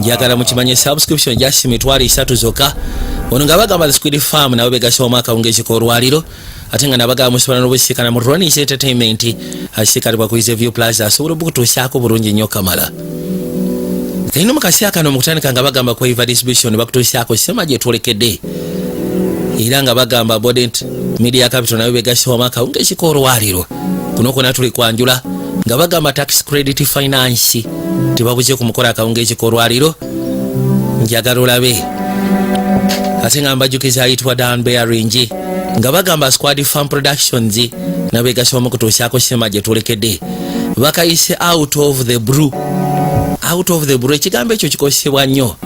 njagala mukimanye subscription jasi mitwali 3 zokka ono nga bagamba Squid Farm nawe begasoma akawungezi k'olwaliro ate nga nabagamba musobola n'obusikana mu Ronnie's Entertainment asikalibwa ku View Plaza asobola okutuusaako bulungi nnyo kamala kaino mukasi akano mu kutandika nga bagamba ku Eva Distribution bakutuusaako sema gye twerekedde era nga bagamba Bodent Media Capital nawe begasoma akawungezi k'olwaliro kuno kona tuli kwanjula nga bagamba tax credit finance tibabuze kumukola akawungezi k'olwaliro njagala olabe ate nga mbajukiza ayitibwa Dan Bearing nga bagamba Squid Farm Productions nabe gasoma kutuusaako sema gye tulekedde bakayise out of the blue ekigambo ekyo kikosebwa nnyo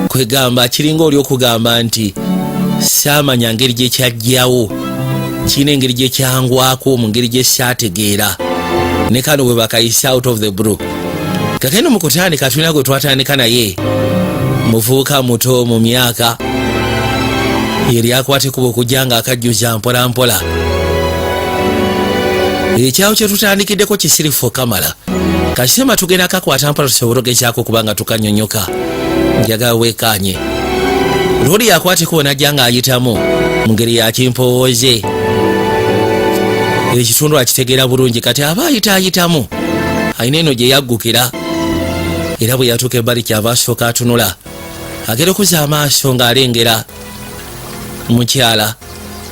kwegamba kiringa oli okugamba nti saamanya ngeri gye kyajjawo kirina engeri gye kyangwako mu ngeri gye saategeera ne kano bwe bakayise out of the blue kakendo mu kutandika tulina gwe twatandika naye muvubuka muto mu myaka yeri akwate kuba okujja nga akajjuza mpola mpola ekyawo kye tutandikiddeko kisirifu kamala kasema tugenda kakwata mpola tusobole ogezaako kubanga tukanyonyoka njagala weekanye lodi yakwate kuba najja nga ayitamu mu ngeri ya kimpowooze ekitundu akitegeera bulungi kati aba ayitaayitamu ayina eno gye yaggukira era bwe yatuuka ebbali kyava asooka atunula agera okuza amaaso ng'alengera mukyala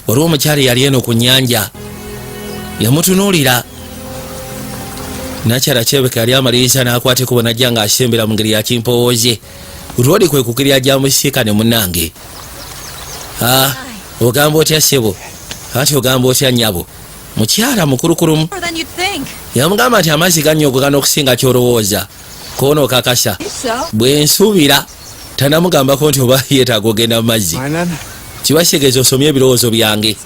waliwo omukyala yali eno ku nnyanja yamutunuulira nakyala kyebeka yali amaliriza n'akwate kuba najja ng'asembera mu ngeri ya kimpowooze lwodi kwe kukirya gya musiikane munnange ogamba otya ssebo ati ogamba otya nnyabo mukyala mukulukulumu yamugamba nti amazzi gannyogogana okusinga kyolowooza koona okakasa bwe nsuubira tanamugambako nti oba yeetaaga ogenda mu mazzi kibasegeeza osomye ebirowoozo byange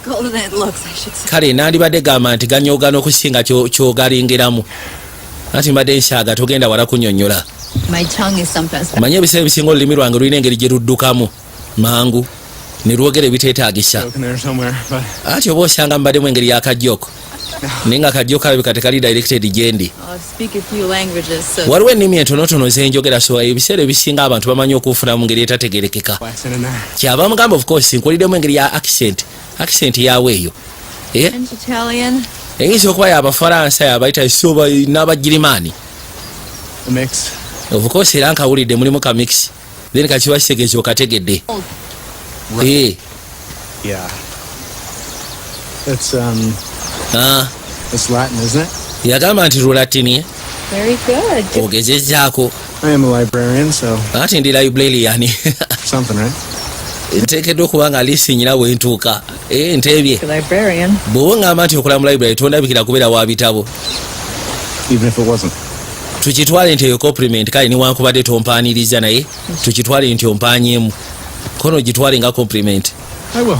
kale nandibadde gamba nti ganyogana okusinga kyogalingiramu anti mbadde nsaaga togenda wala kunnyonnyola manye ebiseera ebisinga olulimi lwange lulina engeri gye luddukamu mangu ne lwogera ebiteetaagisa ati oba osanga mbaddemu engeri y'akajjoko naye nga akajjoko alabika tekali directed gyendi waliwo ennimi entonotono zenjogera so ebiseera ebisinga abantu bamanyi okufuna mu ngeri etategerekeka kyaba mugamba of course nkuliddemu engeri ya accent yaawe eyo eyinza okuba y'abafalansa yabayita esoba n'abagirimaani of course era nkawulidde mulimu ka mix then kakibakisegeeza okategedde It's Latin, isn't it? yagamba nti lulatini Very good. ogezezzaako I am a librarian, so ati ndi librarian something, right? nteekeddwa okuba nga lisinyira bwentuuka nteebye Librarian. bw'oba ngamba nti okola mu library tondabikira kubeera wa bitabo Even if it wasn't. tukitwale nti eyo compliment kale niwankubadde tompaaniriza naye tukitwale nti ompaanyemu kono gitwale nga compliment I will.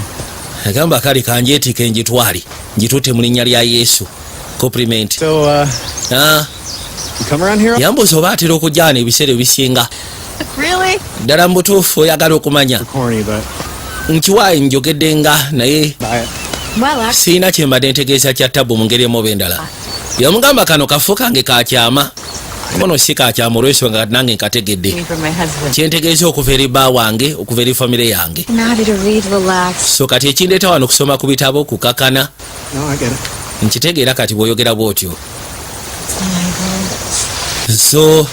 agamba kale kanjeetika engitwale ngitutte mu linnya lya Yesu compliment So, you come around here? yambuza oba atera okujjana ebiseera ebisinga Really? ddala mu butuufu oyagala okumanya Corny, but nkiwayi njogedde nga naye buy it. Well, actually, siina kyembadde ntegeeza kya ttabu mu ngeri emu oba endala yamugamba kano kafu kange kakyama kono si kakyama olw'ensonga nange nkategedde for my husband. kyentegeeza okuva eri bba wange okuva eri famire yange I'm happy to read, relax. so kati ekindeeta wano kusoma ku bitabo kukakana No, I get it. nkitegeera kati bw'oyogera bw'otyo so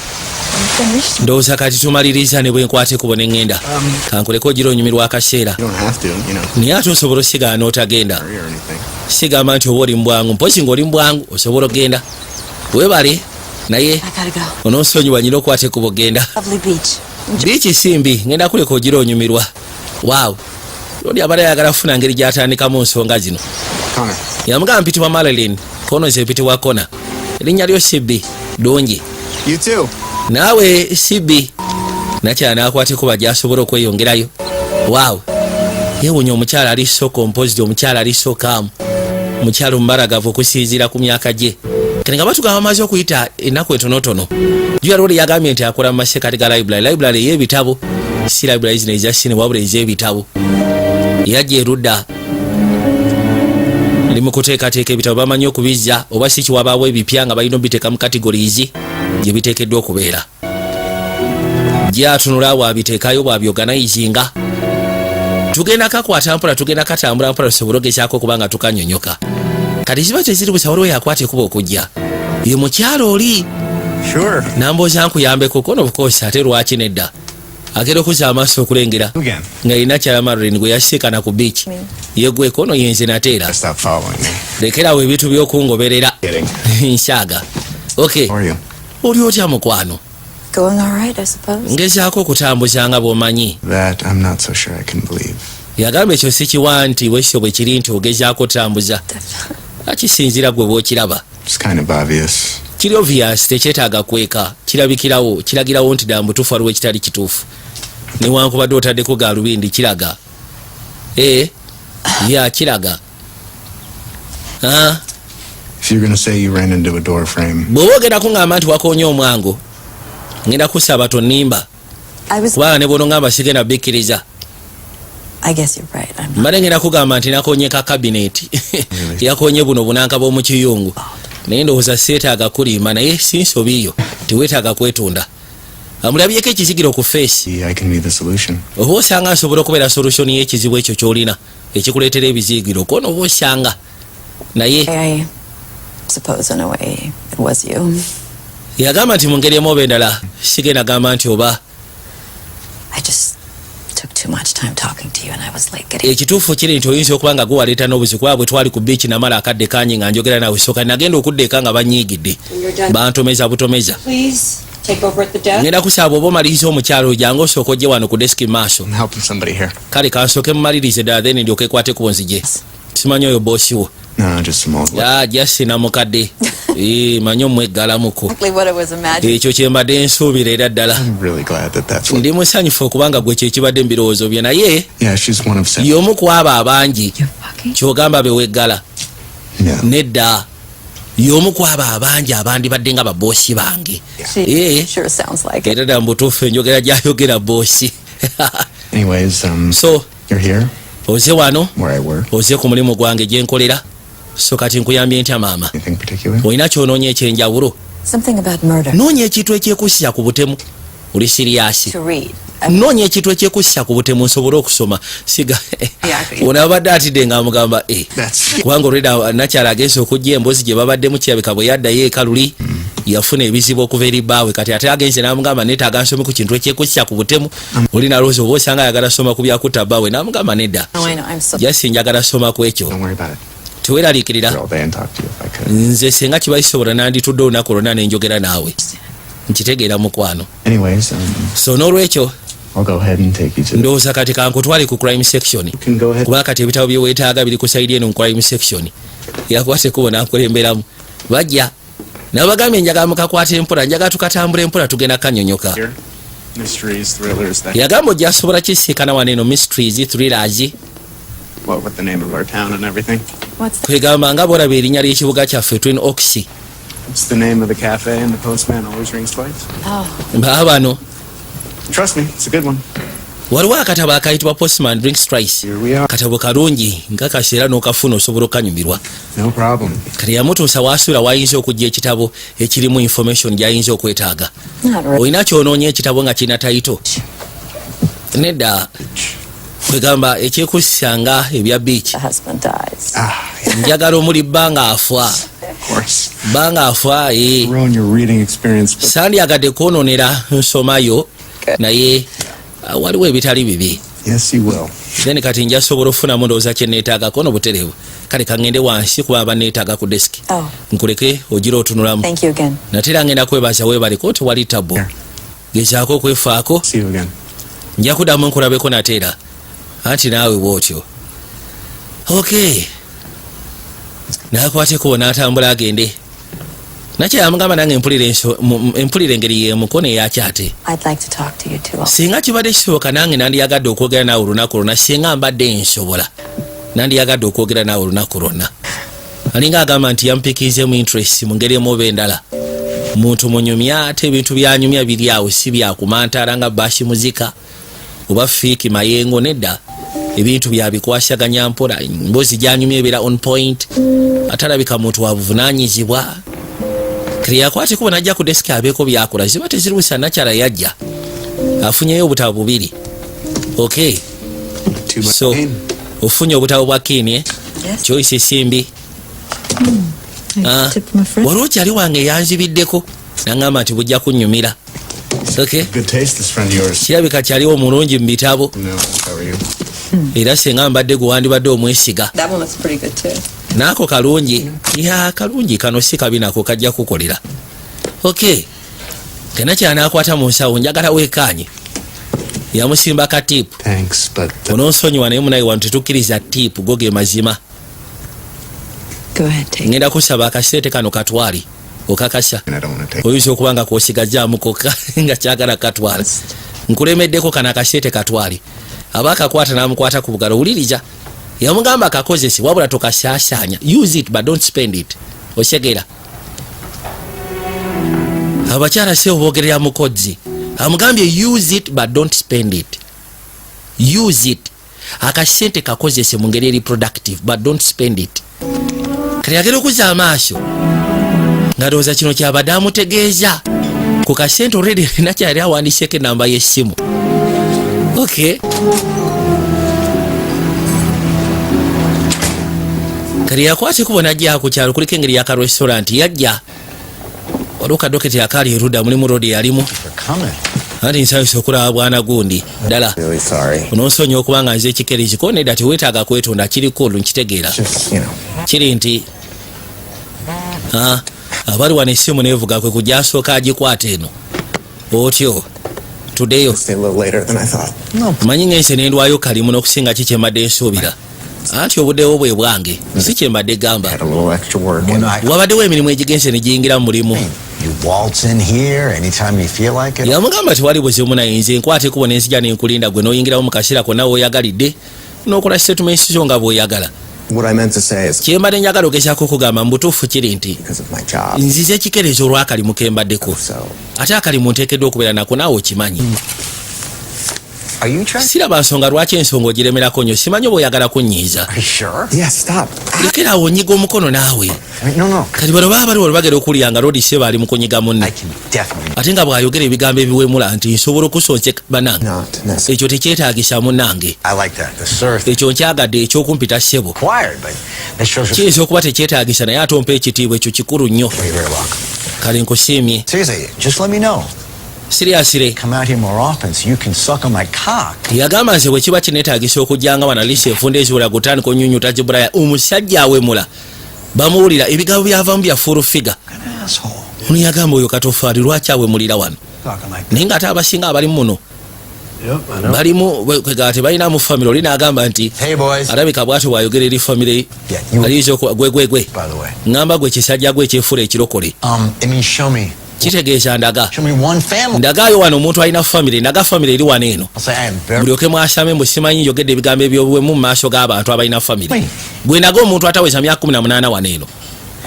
I'm finished. ndowooza kati tumaliriza ne bwenkwate kubo ne ŋŋenda kankuleko ogira onyumirwa akaseera You don't have to, you know, naye ate osobola osigala n'otagenda hurry or anything. sigamba nti oba oli mbwangu mpozi ng'oli mbwangu osobola okgenda weebale naye I gotta go. onoonsonyiwa nyina okwate kubo genda Lovely beach. biiki simbi ngenda kuleka ogira onyumirwa waawo lodi abala yagala kufuna ngeri gy'atandikamu nsonga zino Connor. yamugamba mpitibwa Marilyn kono ze mpitibwa Kona erinnya lyo Sibbi ddungi You too. naawe Sibbi nakyala n'akwate kuba gy'asobola okweyongerayo waawo yeewunya omukyala ali so composed omukyala ali so kaamu mukyala omubalagavu okusinziira ku myaka gye kati nga batugamba bamaze okuyita ennaku entonotono juya lwoli yagambye nti akola mu masekati ga library ey'ebitabo si library zino eza sine wabula ez'ebitabo yajja erudda ndi mu kuteekateeka ebitabo bamanyi okubizza oba si kiwabaawo ebipya nga balina obiteeka mu categories gye biteekeddwa okubeera Gyatunula bwabiteekayo bwabyoganizinga. Tugenda kakwata mpola tugenda katambula mpola tusobole ogezaako kubanga tukanyonyoka. Kati kiba kyeziri busa waliwo yakwata kuba okujja. Ye mukyalo oli. Sure. Nambooza nkuyambeko kono bukosi ate lwaki nedda. Agera okuzza amaaso okulengera Again. nga yina kyala Marilyn gwe yasiikana ku beach. Ye gwe kono yenze nateera. Stop following me. Lekerawo ebintu by'okungoberera. Kidding. Nsaaga. Okay. How are you? Oli otya mukwano? Going all right, I suppose. Ngezaako okutambuza nga bw'omanyi. That I'm not so sure I can believe. Yagamba ekyo si kiwa nti wekyo bwe kiri nti ogezaako otambuza. Akisinziira gwe bw'okiraba. It's kind of obvious. Kiri obvious, tekyetaaga kweka. Kirabikirawo, kiragirawo nti ddala mutuufu waliwo ekitali kituufu. Newankubadde otaddeko gaalubindi kiraga. Ya kiraga. If you're gonna say you ran into a door frame, Bw'oba ogenda kuŋŋamba nti wakoonye omwango, ngenda kusaba tonnimba. Kubanga ne bw'onoŋŋamba sigenda bikkiriza. I guess you're right. I'm not. Mbadde ngenda kugamba nti nakoonye ka kabineti. Yakoonye buno bunanka bw'omu kiyungu. Naye ndowooza seetaaga kulimba naye si nsobi yo. Teweetaaga kwetunda. Amulabyeko ekizigiro ku face. I can be the solution. Oba osanga nsobola okubeera solution y'ekizibu ekyo ky'olina ekikuleetera ebizigiro kono oba osanga naye I suppose in a way it was you. yagamba nti mu ngeri emu oba endala sigenda gamba nti oba I just took too much time talking to you and I was late getting. ekituufu kiri nti oyinza okuba nga gwe waleeta n'obuzibu bwe twali ku biiki namala akadde kanyi nga njogera nawe soka nagenda okuddeeka nga banyiigidde bantomeza butomeza. Please take over at the desk. Ngenda kusaba oba omaliriza omukyalo jangu osooka ojje wano ku desiki maaso. I'm helping somebody here. Kale kansooke mumalirize ddala then ndyoke ekwate ku nzije. Simanyi oyo boosi wo. No, just some old. Just namukadde. Manyi omweggalamuko. Exactly what I was imagining. Ekyo kye mbadde nsuubira era ddala. I'm really glad that's what. Ndi musanyufu okubanga gwe kyekibadde mu birowoozo bye naye Yeah, she's one of seven. y'omu ku abo abangi You're fucking. ky'ogamba beweggala. Yeah. Nedda y'omu ku abo abangi abandibadde nga baboosi bange. She sure sounds like it. Era ddala mu butuufu enjogera gy'ayogera boosi. Anyways, So you're here oze wano where I work. oze ku mulimu gwange gye nkolera so kati nkuyambye ntya maama. Anything particular? Olina ky'onoonya ekyenjawulo. Something about murder. Noonya ekintu ekyekussya ku butemu. Oli siriyasi. To read. Noonya ekintu ekyekussya ku butemu nsobole okusoma. Siga. Yeah. Ono abadde atidde ng'amugamba That's kubanga olweda nakyala agenze okujja emboozi gye babaddemu kirabika bwe yaddayo ekaluli yafuna ebizibu okuva eri bbaawe kati ate agenze n'amugamba neetaaga nsome ku kintu ekyekussya ku butemu. Oli nalowooza oba osanga ayagala soma ku byakutta bbaawe n'amugamba nedda. No, I know. I'm so. Jasi njagala soma ku ekyo. don't worry about it. Teweeraliikirira. All day and talk to you if I could. Nze senga kiba kisobola nanditudde olunaku lwonna ne njogera naawe. Nkitegeera mukwano. Anyways, So n'olwekyo I'll go ahead and take you to. ndowooza kati kankutwale ku crime section. You can go ahead. Kuba kati ebitabo bye weetaaga biri ku sayidi eno mu crime section. Yakwate kubo n'akulemberamu. Bajja. Nabagambye njagala mukakwata empola njagala tukatambula empola tugenda kanyonyoka. Here. Mysteries, thrillers. That. Yagamba ojja sobola kisiikana wano eno mysteries, thrillers. What with the name of our town and everything? What's that? Kwegamba nga bwolaba erinnya ly'ekibuga kyaffe Twin Oaks. It's the name of the cafe and the postman always rings twice. Oh, Baa bano Trust me, it's a good one. waliwo akatabo akayitibwa Postman Drinks Twice. Here we are. Katabo kalungi nga kaseera n'okafuna osobola okanyumirwa. No problem. Kati yamutuusa waasuula wayinza okujja ekitabo ekirimu information gy'ayinza okwetaaga. not really. Olina kyonoonya ekitabo nga kirina tayito. Nedda kwegamba ekyekussa nga ebya beach. The husband dies. Njagala omuli bbanga afa. Of course. Bbanga afa Ruin your reading experience. But sandyagadde kwonoonera nsomayo naye waliwo ebitali bibi. yes, you will. Then kati nja sobola okufunamu ndowooza kye neetaagako n'obutereevu. Kale kaŋŋende wansi kuba banneetaaga ku desiki. Oh, Nkuleke ogira otunulamu. thank you again. Natera ngenda kwebaza weebaliko tewali tabo. Here. Gezaako okwefaako. See you again. Nja kuddamu nkulabeko nateera. Anti naawe bw'otyo. Okay. Naakwateko n'atambula agende. Nakyo yamugamba nange empulira engeri y'emukono eyakyate. I'd like to talk to you too. Singa kibadde kisoboka nange nandiyagadde okwogera naawe olunaku lwonna singa mbadde nsobola. Nandiyagadde okwogera naawe olunaku lwonna. Alinga agamba nti yampikirizemu interest mu ngeri emu oba endala. Muntu munyumya ate ebintu byanyumya biri awo si byakumantaala nga bashi muzika oba fiiki mayengo nedda. Ebintu byabikwasaganya mpola mbozi gyanyumya ebeera on point. Atalabika muntu wa buvunaanyizibwa. Kiri yakwate kuba najja ku desiki abeeko byakola ziba teziruusa nakyala yajja. afunyeyo obutabo bubiri. Okay, Too much so pain. ofunye obutabo bwa Kini Yes. Joyce Simbi. I tipped my friend. Waliwo kyali wange yanzibiddeko naŋŋamba nti bujja kunnyumira. Okay, Good taste, this friend of yours. kirabika kyaliwo omulungi mu bitabo No, how are you? era singa mbadde gwe wandibadde omwesiga. That one looks pretty good too. Naako kalungi kalungi kano si kabi nako kajja kukolera. Okay, kena kyanaakwata mu nsawo njagala weekaanye. Yamusimba ka tipu. Thanks, but Ononsonyiwa naye munaye wano tetukkiriza tipu go ge mazima. Go ahead, take it. Ngenda kusaba akasente kano katwali okakasa. I don't want to take. Oyinza okuba nga kwosigazzaamu kokka nga kyagala katwala. Nkulemeddeko kano akasente katwali. Aba akakwata n'amukwata ku bugalo wuliriza. Yamugamba kakozese wabula tokasaasaanya. Use it but don't spend it. Okyegera. Abakyala se oboogerera mukozzi. Amugambye use it but don't spend it. Use it. Akasente kakozese mu ngeri eri productive but don't spend it. Kati yagera okuzza amaaso nga ndowooza kino kyabadde amutegeeza ku kasente already nakyali awandiseeko enamba y'essimu. Okay, kati yakwate kubona ajja ku kyalo kuliko engeri yaka restaurant yajja waliwo kadoketi akaali erudda mulimu road yalimu For coming. anti nsanyusa okulaba bwana gundi ddala Really sorry. ononsonyiwa okuba nga nze ekikere kiko nedda teweetaaga kwetonda kiri kulu nkitegeera Just, you know. kiri nti abali wano essimu neevuga kwe kujja asooka agikwata eno otyo tuddeyo Stay a little later than I thought. No. manyi ngense nendwayo kalimu n'okusinga ki kyembadde nsuubira anti obuddewo bwe bwange si kyembadde gamba Had a little extra work. And wabaddewo emirimu egigenze ne giyingira mu mulimu. you waltz in here anytime you feel like it. Yamugamba tewali buzibu nayinze nkwate kubona enzija nenkulinda gwe n'oyingirawo mu kaseera konna w'oyagalidde n'okola statements zo nga bw'oyagala. What I meant to say is Kyembadde njagala ogezaako okugamba mu butuufu kiri nti because of my job. nzize ekikerezo olw'akalimu ke mbaddeko So, ate akalimu nteekeddwa okubeera nako naawe okimanyi. are you trying? Siraba nsonga lwaki ensonga ogiremerako nnyo simanyi oba oyagala kunnyiiza. Are you sure? Yeah, stop. Lekera awo onyiga omukono naawe. I mean, no. Kati bano baba bali bagera okuwulira nga Lodi Seba ali mu kunyiga I munne. can definitely Ate nga bw'ayogera ebigambo ebiwemula nti nsobola okusonse banange. not necessarily. Ekyo tekyetaagisa munnange. I like that. The surf Ekyo nkyagadde ekyokumpita ssebo. required, but that shows us. Kiyinza okuba tekyetaagisa naye ate ompa ekitiibwa ekyo kikulu nnyo. You're very welcome. Kale nkusiimye. Seriously, just let me know. Siriasire. Come out here more often so you can suck on my cock. Yagamba nze bwe kiba kineetaagisa okujjanga wano liisi enfunda eziwera gutandika onnyunyuta gibulaya omusajja awemula. Bamuwulira ebigambo byavaamu bya full figure. What an asshole. Ono yagamba oyo katofaali lwaki awemulira wano. Talking like Naye ng'ate abasinga abali muno. Yep, I know. Balimu kwega tebalina mu famire oli n'agamba nti Hey, boys. alabika bw'atyo bw'ayogera eri famire Yeah, you, aliyiza gwe by the way. ŋŋamba gwe kisajja gwe ekyefuula ekirokole. It means show me Kitegeeza ndaga. Show me one family. Ndagaayo wano omuntu alina famire ndaga famire eri wano eno. I'll say I am very. Mulyoke mwasame mbu simanyi njogedde ebigambo ebyobuwemu mu maaso g'abantu abalina famire. Wait. Gwe ndaga omuntu ataweza myaka 18 wano eno.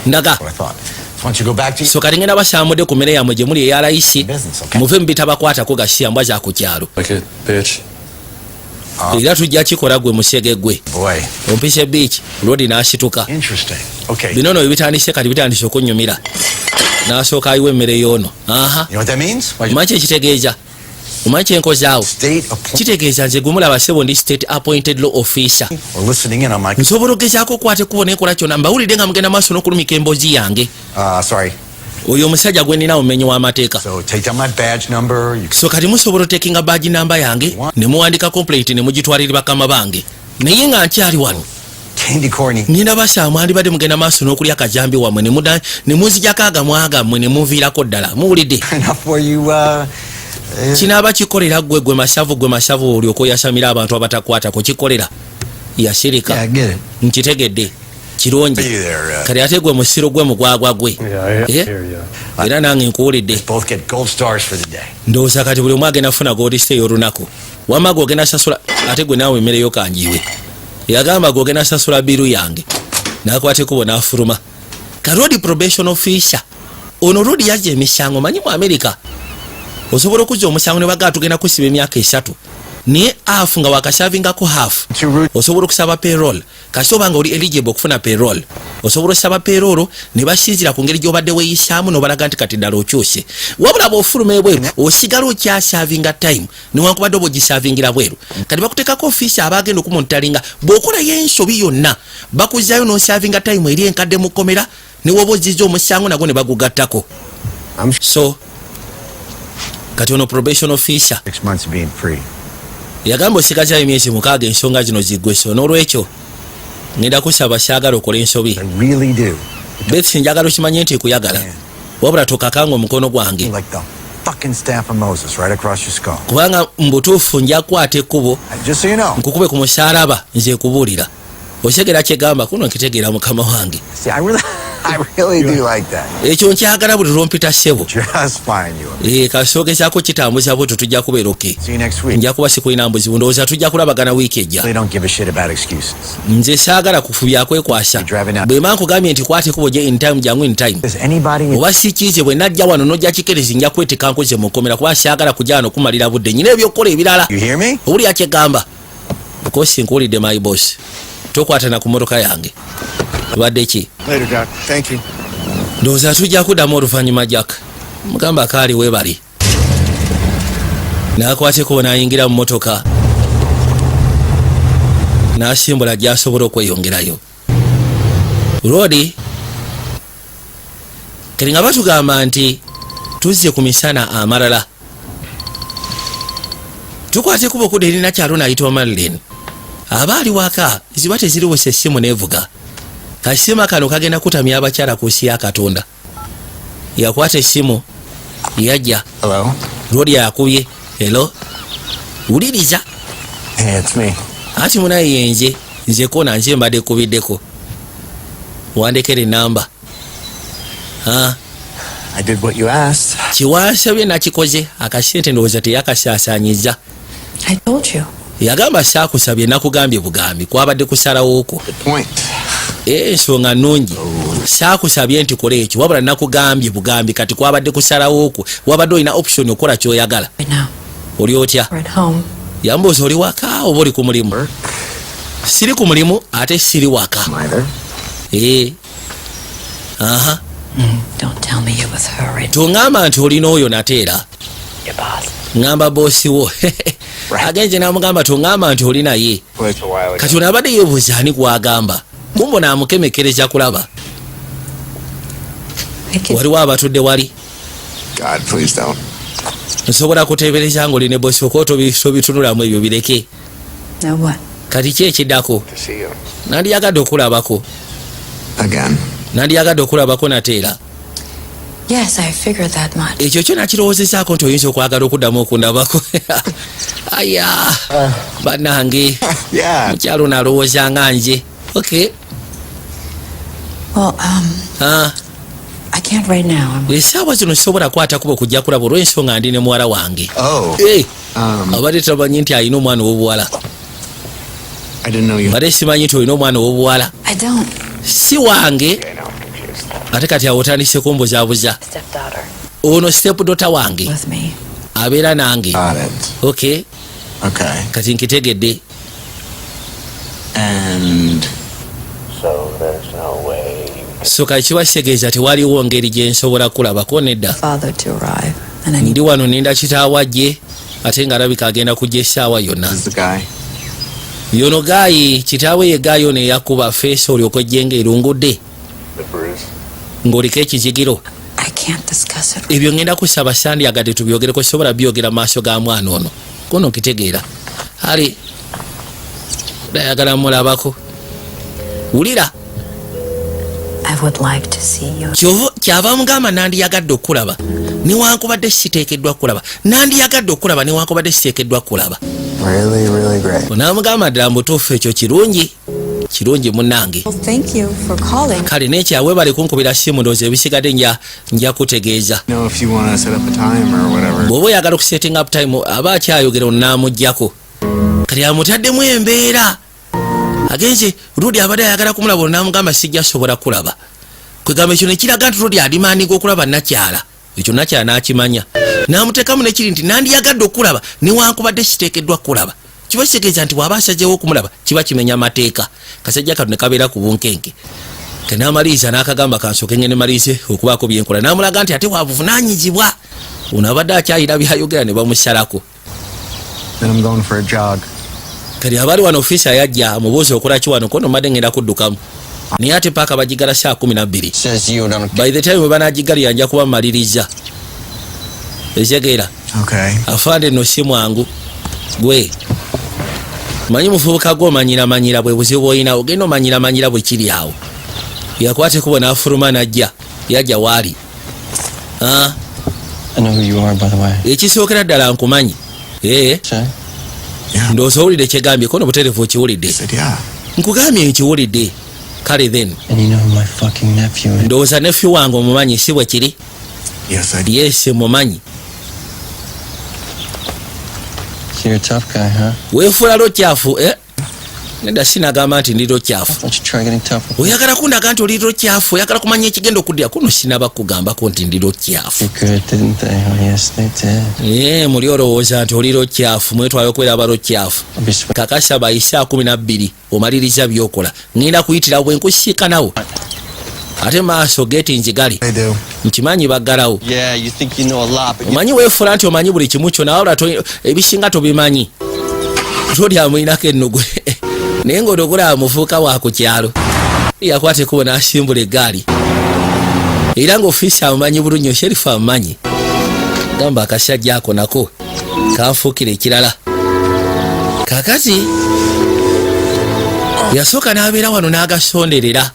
Ndaga. What I thought. So once you go back to So kati ngenda basamudde ku mmere yammwe gye muli eya layisi. business, okay? Muve mu bitabakwatako gasiya mbwa za ku kyalo. Like it, bitch. Era tujja kikola gwe musege gwe. Boy, Ompise beach, Lodi n'asituka. interesting. Okay. You Bino no bitandise kati bitandise okunnyumira. N'asooka ayiwa emmere y'ono. Aha. know what that means? Why Omanyi ekitegeeza? Omanyi kyenkozaawo? state appointed Kitegeeza nze gumulaba sebo ndi state appointed law officer. or listening in on my. Nsobola ogezaako okukwata ekkubo n'enkola kyonna mbawulidde nga mugenda maaso n'okulumika emboozi yange. Sorry. Oyo omusajja gwe nnina mumenyi w'amateeka. So take down my badge number. You can. So kati musobola otekinga baaji namba yange ne muwandika complaint ne mugitwalira bakama bange. Naye nga nkyali wano. Candy corny. Ninda basaamu andibadde mugenda maaso n'okulya akajambi wammwe ne muzijjako agammwe ne muviirako ddala. Muwulidde? Enough for you. Kinaaba kikolera gwe masavu olyoka oyasamira abantu abatakwata kukikolera. Yasirika. Yeah, I get it. Nkitegedde. Kirungi. Be there. Kati ate gwe musiro gwe mugwagwa gwe. Yeah, I Yeah. hear you. Era nange nkuwulidde. Both get gold stars for the day. Ndowooza kati buli omu agenda funa goodiste ey'olunaku. Wamma gw'ogenda sasula ate gwe naawe emmereyo kanjiwe. Yagamba gw'ogenda sasula biru yange. N'akwata ekkubo n'afuluma. Ka road probation officer. Ono road yajja emisango manyi mu America. Osobola okuzza omusango ne bagaa tugenda kusiba emyaka 3. ne half nga wakasavingako half osobola okusaba payroll kasi obanga oli eligible okufuna payroll osobola osaba payroll ne basinzira ku ngeri gy'obadde weeyisaamu n'obalaga nti kati ddala okyuse wabula bw'ofuluma ebweru osigala okyasavinga time newankubadde oba ogisavingira bweru kati bakuteekako ofiisi abaagenda okumuntaalinga bw'okolayo ensobi yonna bakuzaayo n'osavinga time eri enkadde mu kkomera ne woba ozizza omusango nagwo ne bagugattako so kati ono probation officer 6 months being free. yagamba osigaza emyezi 6 ensonga zino ziggweso n'olwekyo ngenda kusaba saagala okola ensobi I really do. Beth njagala okimanye nti kuyagala wabula tokakanga omukono gwange Like the fucking staff of Moses right across your skull. kubanga mbutuufu nja kukwata ekkubo Just so you know. nkukube ku musalaba nze kubuulira osekera kyegamba kuno nkitegeera mukama wange See, I really do like that. ekyo nkyagala buli lwompita ssebo Just fine, you. kasoogezaako kitambuza bwetyo tujja kubeera oke See you next week. nja kuba sikulina mbuzibu ndowooza tujja kulabagana wiiki ejja They don't give a shit about excuses. nze saagala kufubya kwekwasa bwe mba nkugambye nti kwata ekkubo gye in time jangu in time Does anybody oba sikiize bwe najja wano nojja kikerezi nja kweteeka nkoze mu kkomera kuba saagala kujja wano kumalira budde nyina ebyokukola ebirala You hear me? owulira kyegamba kosi nkuwulidde my boss tokwata na ku motoka yange tubadde ki Later, Doc. Thank you. ndowooza tujja kuddamu oluvannyuma jack mugamba akaali weebali n'akwateko n'ayingira mu motoka n'asimbula gy'asobola okweyongerayo rodi kati nga batugamba nti tuzze ku misana amalala tukwate kuba okudda erina kyalo n'ayitibwa Marilyn aba ali waka ziba teziriwesa essimu neevuga kasima kano kagenda kutamya abakyala ku nsi ya Katonda yakwata essimu yajja Hello? rodi yakubye hello wuliriza Hey, it's me. ati munaye yenze nze kona nze mbadde kubiddeko wandekera enamba I did what you asked. kiwansabye nakikoze akasente ndowooza teyakasaasaanyiza I told you. yagamba saakusabye nakugambye bugambi kwabadde kusalawooko Good point. ensonga nnungi saakusabye nti kola ekyo wabula nakugambye bugambi kati kwabadde kusalawooko wabadde olina option okola kyoyagala Right now. oli otya We're at home. yambuuza oli waka oba oli ku mulimu siri ku mulimu ate siri waka Either. aha Don't tell me you're with her right tungamba nti olina oyo nateera your boss. ngamba boosi wo agenze namugamba tungamba nti oli naye kati ono abadde yeebuuza ani gwagamba kumbo namukemekereza kulaba I can waliwo abatudde wali God, please don't. nsobola kuteebereza ngaoli ne boosi okooto bitunulamu ebyo bireke know what? kati ki ekiddako To see you. nandiyagadde okulabako Again. nandiyagadde okulabako nateera Yes, I figured that much. ekyo kyo nakirowoozezaako nti oyinza okwagala okuddamu okundabako aya bannange Yeah. mukyalo nalowooza nga nze okay Well, ah I can't right now. essaawa zino sobola kwata kuba okujja kulaba olw'ensonga ndi ne muwala wange Oh. abadde tamanyi nti alina omwana ow'obuwala I didn't know you. badde simanyi nti olina omwana ow'obuwala I don't. si wange Okay, now I'm confused. ate kati awo otandise kumbuzaabuza Stepdaughter ono stepdota wange with me. abeera nange Got it. okay Okay. kati nkitegedde And So there's no way. so kati kiba kitegeeza tewaliwo ngeri gye nsobola kulabako nedda Father to arrive, and I need. ndi wano ninda kitaawa gye ate ng'alabika agenda kujja essaawa yonna this is the guy. yono gaayi kitaawe ye gaayi ono eyakuba feesi olyoka ejjenga erungudde The bruise. ng'oliko ekizigiro I can't discuss it. ebyo ngenda kusaba sandyagadde tubyogereko sobola byogera mu maaso ga mwana ono kuno nkitegeera ali dayagala mulabako wulira I would like to see you. kyava mugamba nandiyagadde okulaba newankubadde siteekeddwa kulaba nandiyagadde okulaba newankubadde siteekeddwa kulaba Really, really great. onamugamba ddala mbutuufu ekyo kirungi munnange Well, thank you for calling. kale nekyawe bali kunkubira simu ndowooza ebisigadde nja kutegeeza Know if you want to set up a time or whatever. bw'oba oyagala okusetting up time aba akyayogera onaamugjako kati amutaddemu embeera agenze rudi abadde ayagala kumulaba onamugamba sijja sobola kulaba kwegamba ekyo nekiraga nti rudi adimandinga okulaba nakyala ekyo nakya nakimanya n'amuteekamu nekiri nti nandiyagadde okulaba newankubadde kiteekeddwa kulaba kiba kitegeeza nti bw'aba asajjawo okumulaba kiba kimenya amateeka kasajja kano ne kabeera ku bunkenke kenaamaliriza n'akagamba kansooke ngende malirize okubaako byenkola n'amulaga nti ate bwabuvunaanyizibwa ono abadde akyayira byayogera ne bamusalako. Then I'm going for a jog. Kati abali wano ofisa yajja mubuuza okola ki wano kono mbadde ngenda kuddukamu naye ate paaka bagigala saa 12. Says you don't. By the time we banagigali yanja kuba maliriza ezegeera Okay. afande no si mwangu gwe manyi mufubuka gwo manyira bwe buzibu oyina ogenda omanyira bwe kiri awo yakwate kubona afuruma najja yajja waali. I know who you are, by the way. Ekisookera ddala nkumanyi. Shay? Yeah. Ndowooza owulidde kyegambye kono butereevu okiwulidde. I said, yeah. Nkugambye nkiwulidde. Kale then And you know who my fucking nephew is? ndowooza nephew wange omumanyi si bwe kiri. Yes, I do. Yes mumanyi. So you're a tough guy, huh? Weefuula lokyafu nedda sinagamba nti ndi lokyafu. Why don't you try getting tough with Oyagala kundaga nti oli lokyafu oyagala kumanya ekigenda okuddira kuno sinaba kugambako nti ndi lokyafu. you? Good, didn't they? Oh, yes, they did. Muli olowooza nti oli lokyafu mwetwale okubeera aba lokyafu. I'll be sweet. Kakasa bayise 12 omaliriza byokola ngenda kuyitira bwe nkusiika nawo ate maaso geeti nzigali I do. nkimanyi baggalawo. Yeah, you think you know a lot, but Omanyi weefuula nti omanyi buli kimu kyonna wabula ebisinga tobimanyi. Tolya muyinako ennugwe naye ng'otogola mufuuka wa ku kyalo yakwate kubo n'asimbula eggaali era ng'ofiisi amumanyi bulungi Sherifu amumanyi gamba akasajja ako nako kanfuukira ekirala. Kakati yasooka n'abeera wano n'agasonderera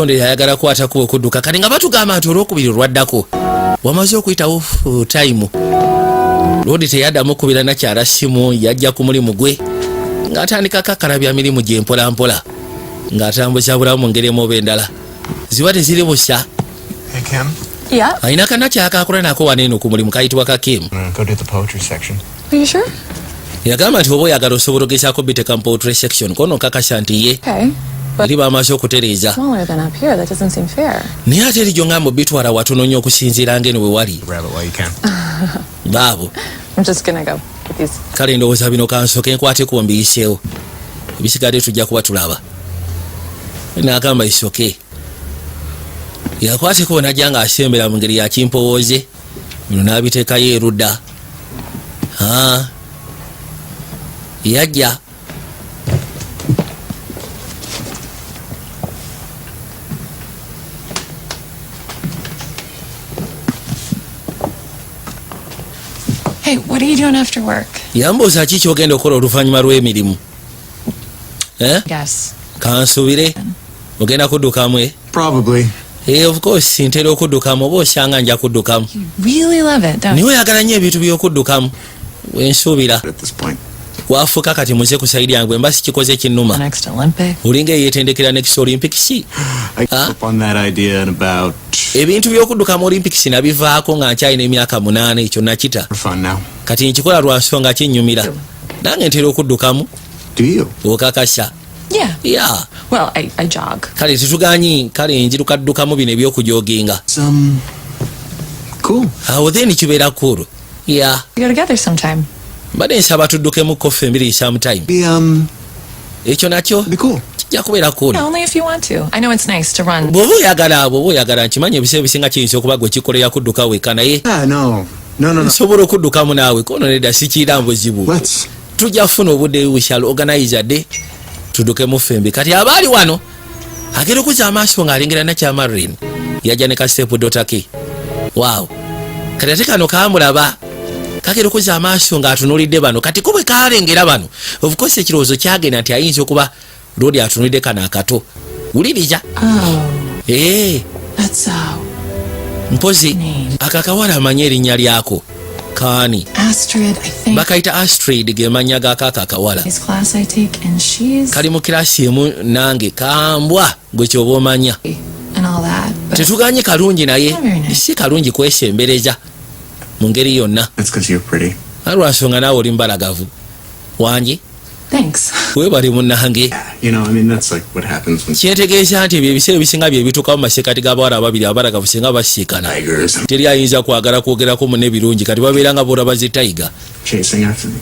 ayagala kwata kuba okudduka kati nga batugamba nti olwokubiri olwaddako wamaze okuyitawo time lodi teyaddamu okubira nakyala simu yajja ku mulimu gwe ng'atandikako akalabya mirimu gye mpolampola ng'atambuza bulamu mu ngeri emu oba endala ziba teziri busa. Hey, Kim. Yeah? alina kannakyakakola nako waneeno ku mulimu kayitibwa kakimu. Go to the poetry section. Are you sure? Yagamba nti oba oyagala osobola ogezaako biteka mu poetry section kono nkakasa nti ye Okay. But eri bamaze okutereeza smaller than up here. That doesn't seem fair. naye ate erijo nga mu bitwala watono nnyo okusinziira ng'eno bwe wali Grab it while you can. baabo. I'm just gonna go with these. Kale ndowooza bino kansooke nkwateko mbiyiseewo ebisigadde tujja kuba tulaba. N'agamba isoke yakwateko najja ng'asembera mu ngeri ya kimpowooze bino n'abiteekayo erudda. Yajja Hey, what are you doing after work? yambuuza ki ky'ogenda okukola oluvannyuma lw'emirimu. Yes. Kansubire ogenda kuddukamu? Probably. Of course ntera okuddukamu oba osanga nja kuddukamu You really love it, don't niwe you? oyagala nnyo ebintu by'okuddukamu wensuubira At this point. wafuuka kati muze ku saidi yange mba sikikoze The kinnuma next Olympic. olinga eyeetendekera next Olympics. I came up on that idea in about Ebintu by'okuddukamu Olympics nabivaako nga nkyalina emyaka 8 ekyo nakita for fun now. kati nkikola lwa nsonga kinnyumira nange ntera okuddukamu Do you? okakasa. Yeah. Well, I jog. Kale tetuganyi kale njiruka ddukamu bino ebyokujoginga Some cool. awo then kibeera cool. We go together sometime. Mbadde nsaba tuddukemu kofe 2 sometime. Ekyo nakyo Be cool. kijja kubeera cool. Yeah, only if you want to. I know it's nice to run. bw'oba oyagala nkimanyi ebiseera ebisinga kiyinza okuba gwe kikolera kudduka weka naye No. nsobola okuddukamu naawe kono nedda sikiira mbuzibu Let's. tujja kufuna obudde we shall organize dde tuddukemu fembi kati abaali wano agenda okuza amaaso ng'alengera nakyamarin yajja ne kastepu dotake waaw kati ate kano kamulaba kagenda okuza amaaso ng'atunuulidde bano kati kubwe kalengera bano of course ekirowoozo kyagenda nti ayinza okuba lodi atunulidde kano akato wuliriza That's mpozi akakawala amanyi erinnya lyako kaani Astrid, I think. bakayita Astrid ge mannya g'akaako akawala His class I take, and she's kali mu kirasi emu nange kambwa gwe kyoba omanya and all that. But tetuganye kalungi naye Very nice. si kalungi kwesembereza mu ngeri yonna That's because you're pretty. alwansonga naawe oli mbalagavu wangi Thanks. webali munnange. You know, I mean, that's like what happens when Kyetegeeza nti ebyo ebiseera ebisinga bye bituuka mu masekkati g'abawala ababiri abalagavu singa basiikana. tigers and Teri ayinza kwagala kwogerako munne birungi kati babeera nga boolaba zi tayiga. chasing after me.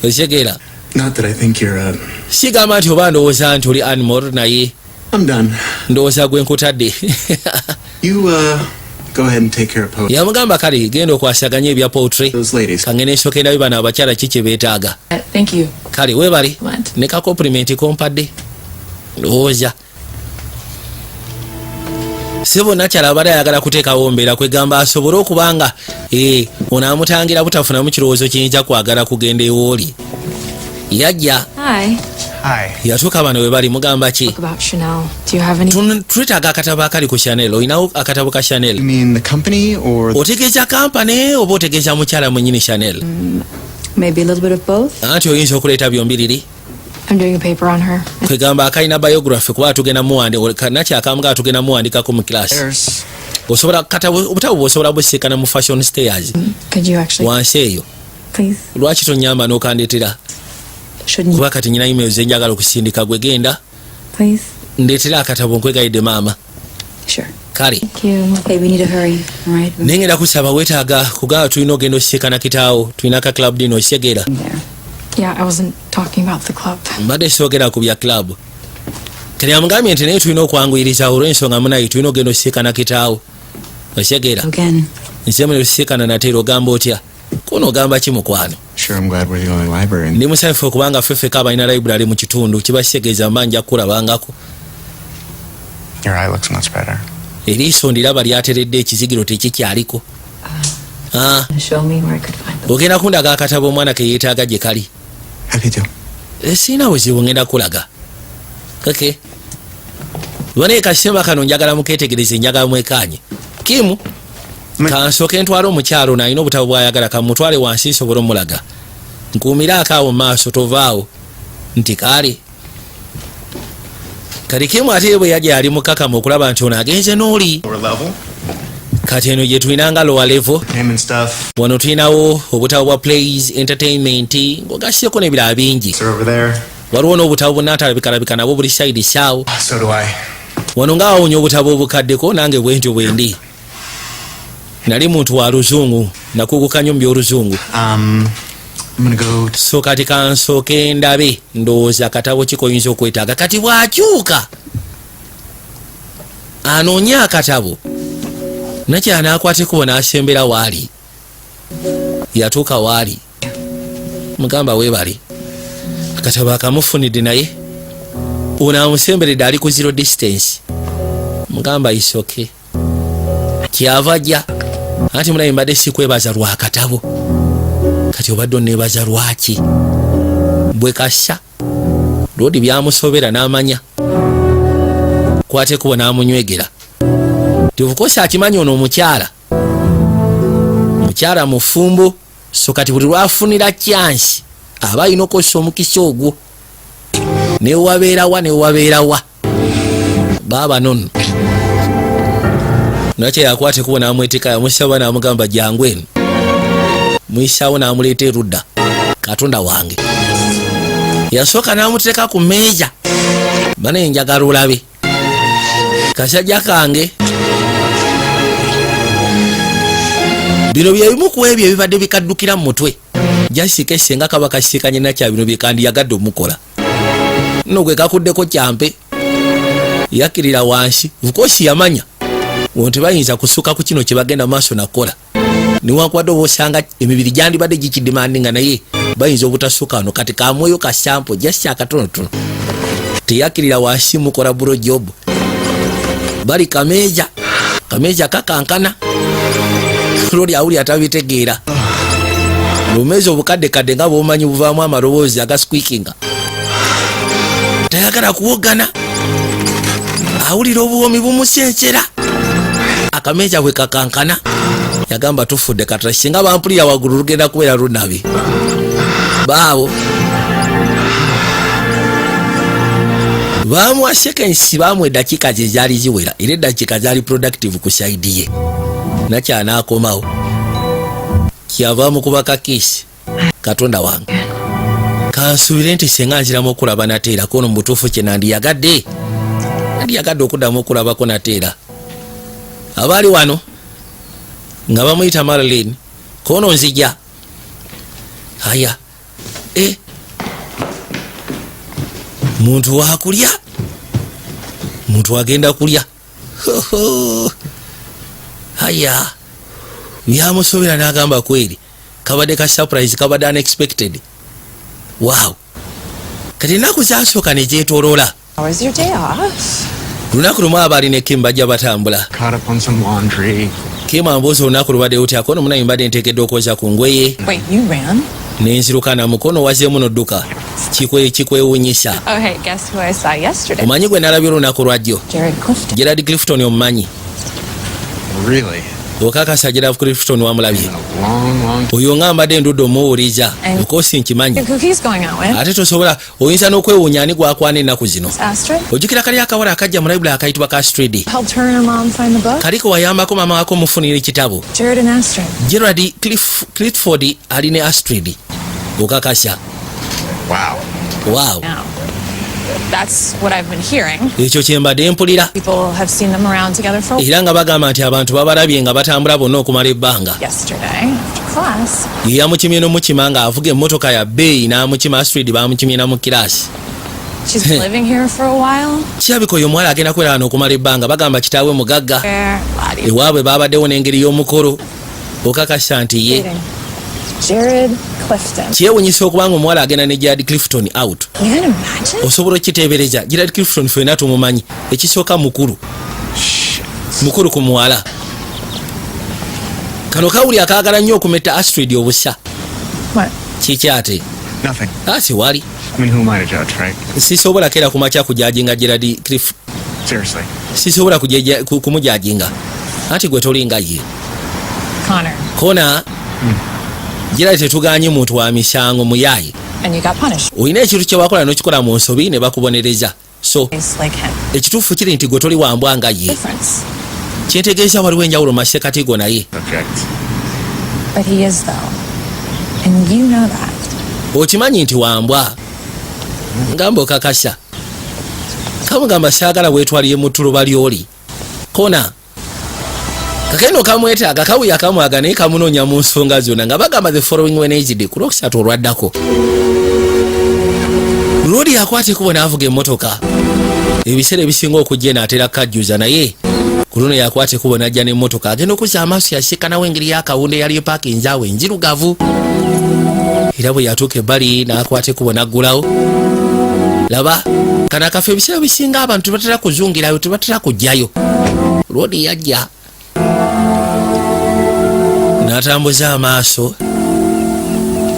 Ekitegeera. Not that I think you're, Sigamba nti oba ndowooza nti oli animal naye I'm done. ndowooza gwe nkutadde. You, go ahead and take care of Poe. Yamugamba kale genda okwasaganya ebya poultry. Those ladies. Kangene nsooke ndabe bano abakyala ki kye beetaaga. Thank you. Kale weebali. What? Ne ka compliment kompadde. Ndowooza. Si bonna kyala abadde ayagala kuteekawo mbeera kwegamba asobole okubanga ono amutangira butafunamu kirowoozo kiyinza kwagala kugenda ewooli. Yajja Hi. Hi. yatuuka bano we bali mugamba ki? Talk about Chanel. Do you have any? Twetaaga akatabo akali ku Chanel. Olinawo akatabo ka You Chanel? mean the company or Otegeeza kampani oba otegeeza mukyala mwennyini Chanel? Maybe a little bit of both. Anti oyinza okuleeta byombiriri. I'm doing a paper on her. Kwegamba akalina biography kuba tugenda muwandika nakyakamuga tugenda muwandikako mu class. there's Osobola katabo obutabo bw'osobola busiikana mu fashion stairs Could you actually? wansi eyo. Please. Lwaki tonyamba n'okandeetera? Shouldn't you? Kuba kati nyina email ze njagala okusindika gwe genda Please. ndeetera akatabo nkwegayidde maama. Sure. Kale Thank you. Okay, we need to hurry. All right. nengenda kusaba weetaaga kugamba tulina ogenda osisiikana kitaawo tulina ka club dino osegeera. There. Yeah, I wasn't talking about the club. Mbadde soogera ku bya club. Kale amugambye nti naye tulina okwanguyiriza olw'ensonga munayi tulina ogenda osisiikana kitaawo osegeera. Again. Nze muno osisiikana nate era ogamba otya? Kuno ogamba ki mukwano? sure I'm glad we're the only library. Ndi musanyufu okubanga ffeffeka abalina library mu kitundu kibakitegeeza mba nja kulabangako. Your eye looks much better. Eriiso ndiraba lyateredde ekizigiro tekikyaliko. Show me where I could find them. Ogenda kundaga akatabo omwana ke yeetaaga gye kali. Happy to. Sirina buzibu ngenda kulaga. Kake. Wane kasema kano njagala muketegereze njagala mwekanye. Kimu. Kansooke ntwala omukyalo n'alina obutabo bw'ayagala kamutwale wansi nsobole omulaga. Nkuumira akaawo maaso tovaawo. Nti kale. Kati Kimu ate bwe yajja yali mukakamu okulaba nti ono agenze n'oli. Lower level. Kati eno gye tulinanga lower level. Name and stuff. Wano tulinawo obutabo bwa plays, entertainment, ng'ogasseko n'ebirala bingi. They're over there. Waliwo n'obutabo bunaatalabika nabwo buli side saawo. So do I. Wano ng'awunya obutabo obukaddeko nange bwentyo bwendi. Nali muntu wa luzungu nakuguka nnyo mu by'oluzungu. I'm gonna go. So kati kansooke ndabe ndowooza akatabo kikoyinza okwetaaga kati bw'akyuka anoonye akatabo nakya n'akwateko n'asembera waali yatuuka waali mugamba weebali akatabo akamufunidde naye ono amusemberedde ali ku zero distance mugamba isoke kyava ajja anti mulabe mbadde sikwebaza lwa katabo kati obadde onneebaza lwaki bwe kasha lodi byamusobera n'amanya kwatekubo n'amunywegera tivukosa akimanyi ono omukyala mufumbo so kati buli lwafunira kyansi aba alina okosa omukisa ogwo newabeerawa baaba nono nakyo yakwatekubo n'amwetika yamusaba n'amugamba jangu eno muyisaawo n'amuleeta erudda katonda wange yasooka n'amuteeka ku mmeeza bane njagala olabe kasajja kange bino bye bimu ku ebyo ebibadde bikaddukira mu mutwe jasika esenga kaba kasiikanye nakya bino byekandiyagadde omukola nno gwe kakuddeko kyampe yakkirira wansi vukosi yamanya wonti bayinza kusuka ku kino kye bagenda maaso nakola niwankwadde oba osanga emibiri gyandibadde gikidimandinga naye bayinza obutasuka wano kati kamwoyo ka sampo jasi akatonotono teyakkirira wansi mukola bulo job bali kameeza kakankana loli awuli atabitegeera lumeezi obukaddekadde nga bwomanyi buvaamu amaloboozi agasquikinga tayagala kuwogana awulira obuwomi bumusenkera akameeza bwe kakankana yagamba tufudde katala singa bampulira waggulu lugenda kubeera lunabi baabo bamuwa sekensi bamu eddakiika ze zaali ziwera era eddakiika zaali productive ku saidi ye nakyanakomawo kyavaamu kuba kakiisi katonda wange kansubire nti senga nziramu okulaba Nateera kono mu butuufu kye nandiyagadde okuddamu okulabako Nateera. Abaali wano nga bamuyita Marilyn kono nzija haya muntu wakulya, muntu agenda kulya haya byamusobera n'agamba kweri kabadde ka surprise, kabadde unexpected. Wow, kati ennaku zasooka ne gyetoloola. How was your day off? Lunaku lumu abaali ne Kim bajja batambula. Caught up on some laundry. Kim ambuuza olunaku lubadde otya kono munayi mbadde nteekedde okwoza ku ngoye. Wait, you ran? Nenziruka na mukono wazeemu n'odduka. Kikwewuunyisa. Oh, hey, guess who I saw yesterday? Omanyi gwe nalabye olunaku lwajjo? Jared Clifton. Gerard Clifton omumanyi? Really? Okakasa Gerard Clifton wamulabye? Been a long Oyo nga mbadde ndudde omuwuliza. Okosi nkimanyi. Who's going out with? Ate tosobola oyinza n'okwewuunya ani gwakwana ennaku zino. Astrid? Ojjukira kali akawala akajja mu library akayitibwa ka Astrid. Helped her and her mom find the book? Kaliko wayambako maama wako mufunira ekitabo. Jared and Astrid. Gerard Clifford ali ne Astrid. Okakasa. Wow. Now, that's what I've been hearing. Ekyo kye mbadde mpulira. People have seen them around together for Era nga bagamba nti abantu babalabye nga batambula bonna okumala ebbanga. yesterday after class. Yamukimye n'omukima nga avuga emmotoka ya bbeeyi n'amukima Astrid bamukimye na mu kiraasi. She's been living here for a while. Kirabika oyo omuwala agenda kwera wano okumala ebbanga bagamba kitaawe mugagga. Ewaabwe baabaddewo n'engeri y'omukolo. Okakasa nti ye. Jared Clifton. Kyewuunyisa okubanga omuwala agenda ne Gerard Clifton out. You can imagine? Osobola okiteebereza Gerard Clifton ffenna tumumanyi. Ekisooka mukulu ku muwala. Kano kawuli akaagala nnyo okumetta Astrid obusa. What? Kiki ate? Nothing. Siwali. I mean, who am I to judge, right? Sisobola kera kumakya kujajinga Gerard Clifton. Seriously. Sisobola kumujajinga. Ati gwe tolinga ye. Connor. Kona. Gerard tetuganye muntu wa misango muyayi. And you got punished. Oyina ekintu kye wakola n'okikola mu nsobi ne bakubonereza. So, It's like him. ekituufu kiri nti gwe toli wambwa nga ye. Difference. Kyentegeeza waliwo enjawulo masekati go naye. Subject. But he is though. And you know that. Okimanyi nti wambwa. Ngamba okakasa. Kamugamba saagala weetwaliye mu tuluba ly'oli. Kona. Kakeno kamwetaaga kawuya kamwaga naye kamunoonya mu nsonga zonna nga bagamba the following Wednesday ku Lwokusatu olwaddako. Lodi akwate kubo n'avuga emmotoka. Ebiseera ebisinga okujja n'atera kajjuza naye ku luno yakwate kubo n'ajja n'emmotoka agenda okuzza amaaso yasiikanawo engeri y'akawunda eyali epaakinze awo enzirugavu. Era bwe yatuuka ebbali n'akwate kubo n'aggulawo. Laba kano akafo ebiseera bisinga abantu tebatera kuzungirayo tebatera kujjayo. Lodi yajja n'atambuza amaaso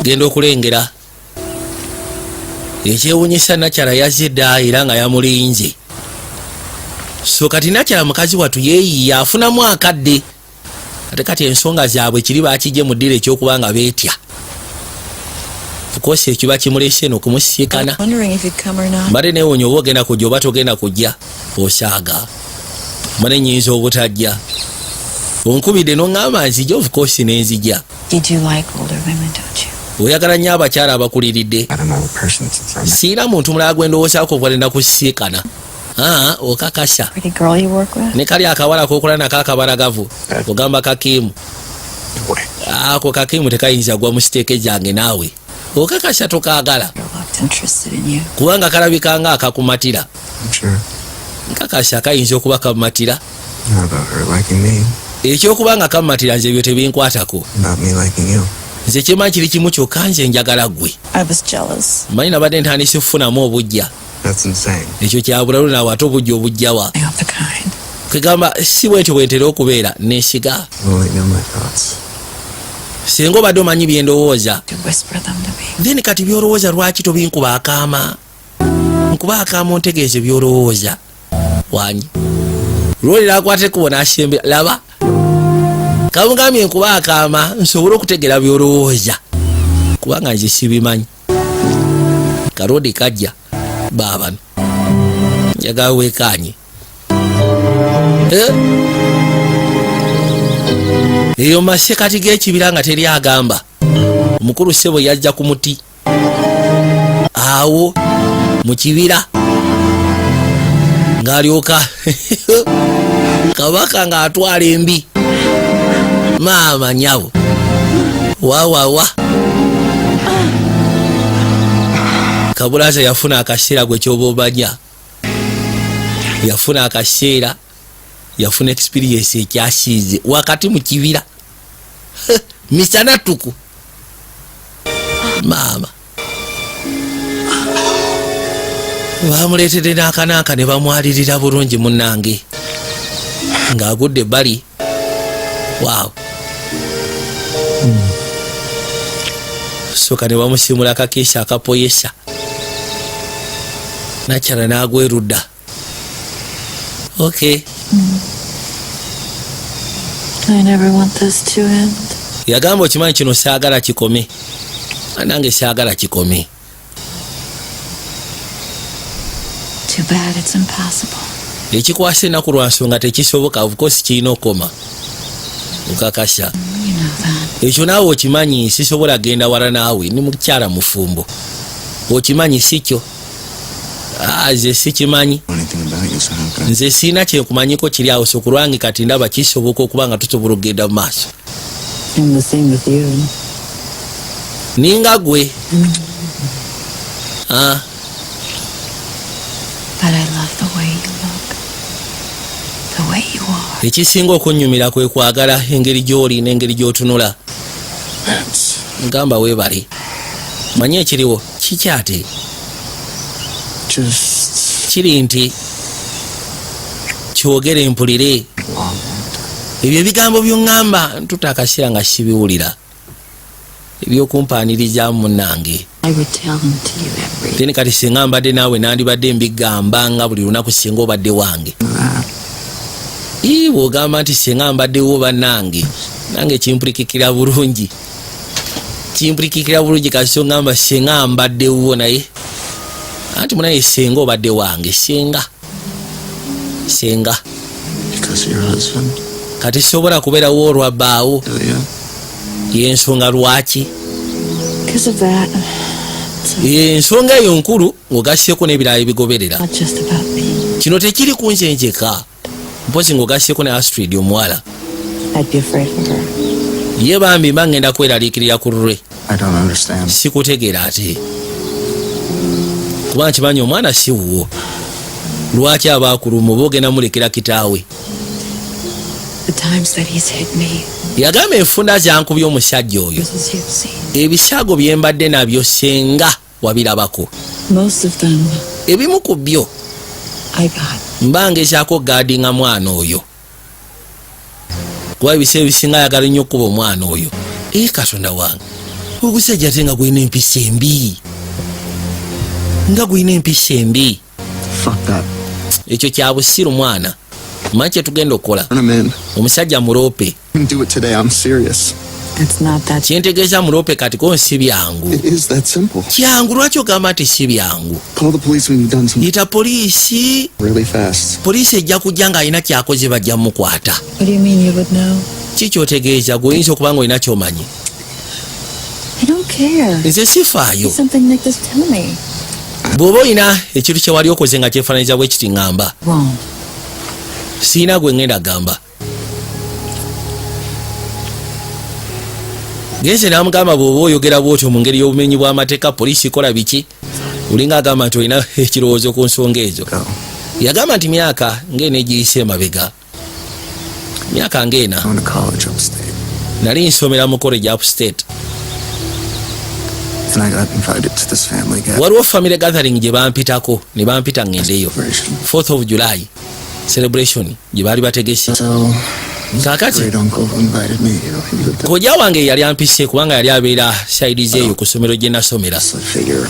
genda okulengera ekyewuunyisa Nakyala yazidda era nga yamulinze. So kati Nakyala mukazi watu yeeyiya afunamu akadde ate kati ensonga zaabwe kiri baakijje mu ddira ekyokuba nga beetya. Fukosi ekiba kimulese n'okumusiikana. Mbadde neewuunya oba ogenda kujja oba togenda kujja osaaga. Mbadde nnyinza obutajja. Onkubidde n'oŋŋamba nzija of course n'enzija. You do like older women, don't you? Oyagala nnyo abakyala abakuliridde. I don't know the person since I met. Siira muntu mulala gwe ndowoozaako bwalenda kusiikana. Okakasa. Pretty girl you work with? Ne kali akawala k'okola nako akabalagavu. Ogamba Kakimu. Boy. Ako Kakimu tekayinza gwa mu siteeke gyange naawe. Okakasa tokaagala. Girl looked interested in you. Kubanga kalabika nga akakumatira. I'm sure. Nkakasa kayinza okuba kamumatira. Not about her liking me. Ekyokubanga kamumatira nze ebyo tebinkwatako. About me liking you. Nze kyema kiri kimu kyokka nze njagala ggwe. I was jealous. Manyi nabadde ntandise okufunamu obujja. That's insane. Ekyo kyabulalu naawe ate obujja obujjawa. I got the kind. Kwegamba si bwentyo bwentera okubeera neesiga. You only know my thoughts. Singa obadde omanyi bye ndowooza. To whisper them to me. Then kati byolowooza lwaki tobinkuba akaama? Nkuba akaama ontegeeze byolowooza. Wanyi. Lwolera akwate kubona ashembera. Laba. Kamugambye nkuba akaama nsobole okutegeera byolowooza. Kubanga nze sibimanyi. Karodi kajja. Baabano. Njagala weekaanye. Eyo masekati g'ekibira nga teri agamba. Omukulu ssebo yajja ku muti. awo mu kibira ng'alyoka kabaka ng'atwala embi maama nyabo wawawa Kabulaza yafuna akaseera gwe kyoba obanya yafuna akaseera yafuna experience ekyasiize wakati mu kibira misana tuku maama bamuleetedde n'akananka ne bamwalirira bulungi munnange ng'agudde bali waaw soka ne bamusimula akakeesa akapoyesa nakyala n'agwerudda okay I never want this to end. yagamba okimanyi kino saagala kikome nange saagala kikome Too bad it's impossible. ekikwasa ennaku lwa nsonga tekisoboka of course kirina okoma okakasha You know that. ekyo naawe okimanyi sisobola genda wala naawe ni mukyala mufumbo okimanyi sikyo nze sikimanyi Anything about you, so how could I? nze siina kyenkumanyiko kiri awo sokulwange kati ndaba kisoboka okuba nga tusobola okugenda mu maaso I'm the same with you. ninga gwe But I love the way you look. The way you are. ekisinga okunnyumira kwe kwagala engeri gy'oli n'engeri gy'otunula That's ngamba weebale manyi ekiriwo kikyate just kiri nti kyogere mpulire ebyo ebigambo by'oŋŋamba ntuta akaseera nga sibiwulira ebyokumpaaniriza munnange I would tell them to you every teni kati singa mbadde naawe nandibadde mbigamba nga buli lunaku singa obadde wange bw'ogamba nti singa mbaddewo bannange nange kimpulikikira bulungi kasi so ngamba singa mbaddewo naye anti munaye singa obadde wange singa because of your husband, kati sobola kubeerawo olwabbaawo Ilya. yensonga lwaki because of that. ensonga eyo nkulu ng'ogasseko n'ebirala ebigoberera Not just about me. kino tekiri kunjenjeka mpozi ng'ogasseko ne Astrid omuwala I'd be afraid for her. ye bambi mba ngenda kweraliikirira ku lulwe I don't understand. sikutegeera ate kuba nkimanyi omwana si wuwo lwaki abaakuluma oba ogenda mulekera kitaawe The times that he's hit me, yagamba enfunda zankubya omusajja oyo as you've seen. ebisaago bye mbadde nabyo senga wabirabako Most of them ebimu ku byo I got. mba ngezaako gaadinga mwana oyo kuba ebiseera ebisinga ayagala nnyo okuba omwana oyo katonda wange ogusajja ate nga gulina empisa embi Fuck that. ekyo kya busiru mwana manyi kye tugenda okukola Turn him in. omusajja muloope I can do it today. I'm serious. It's not that. kyentegeeza muloope kati ko si byangu It is that simple. kyangu lwaki ogamba nti si byangu Call the police when you've done something yita poliisi really fast. poliisi ejja kujja ng'alina kyakoze bajja mukwata What do you mean you would know? kikyotegeeza gwe oyinza okuba nga olina kyomanyi I don't care. nze sifaayo If something like this, tell me. bw'oba olina ekintu kye wali okoze nga kyefaananiza bwe kiti ŋŋamba Wrong. siina gwe ŋŋenda gamba genze n'amugamba bw'oba oyogera bw'otyo mu ngeri y'obumenyi bw'amateeka poliisi kola biki olinga agamba nti olina ekirowoozo ku nsonga ezo Go. yagamba nti myaka ng'eno egiyise emabega myaka ng'ena Going to college upstate. nali nsomera mu college upstate And I got invited to this family gathering. waliwo family gathering gye bampitako ne bampita ŋŋendeyo 4th of July celebration gye baali bategese So, kaakati great uncle who invited me. He lived kojja wange yali ampise kubanga yali abeera saidize eyo ku ssomero gye nasomera so I figure,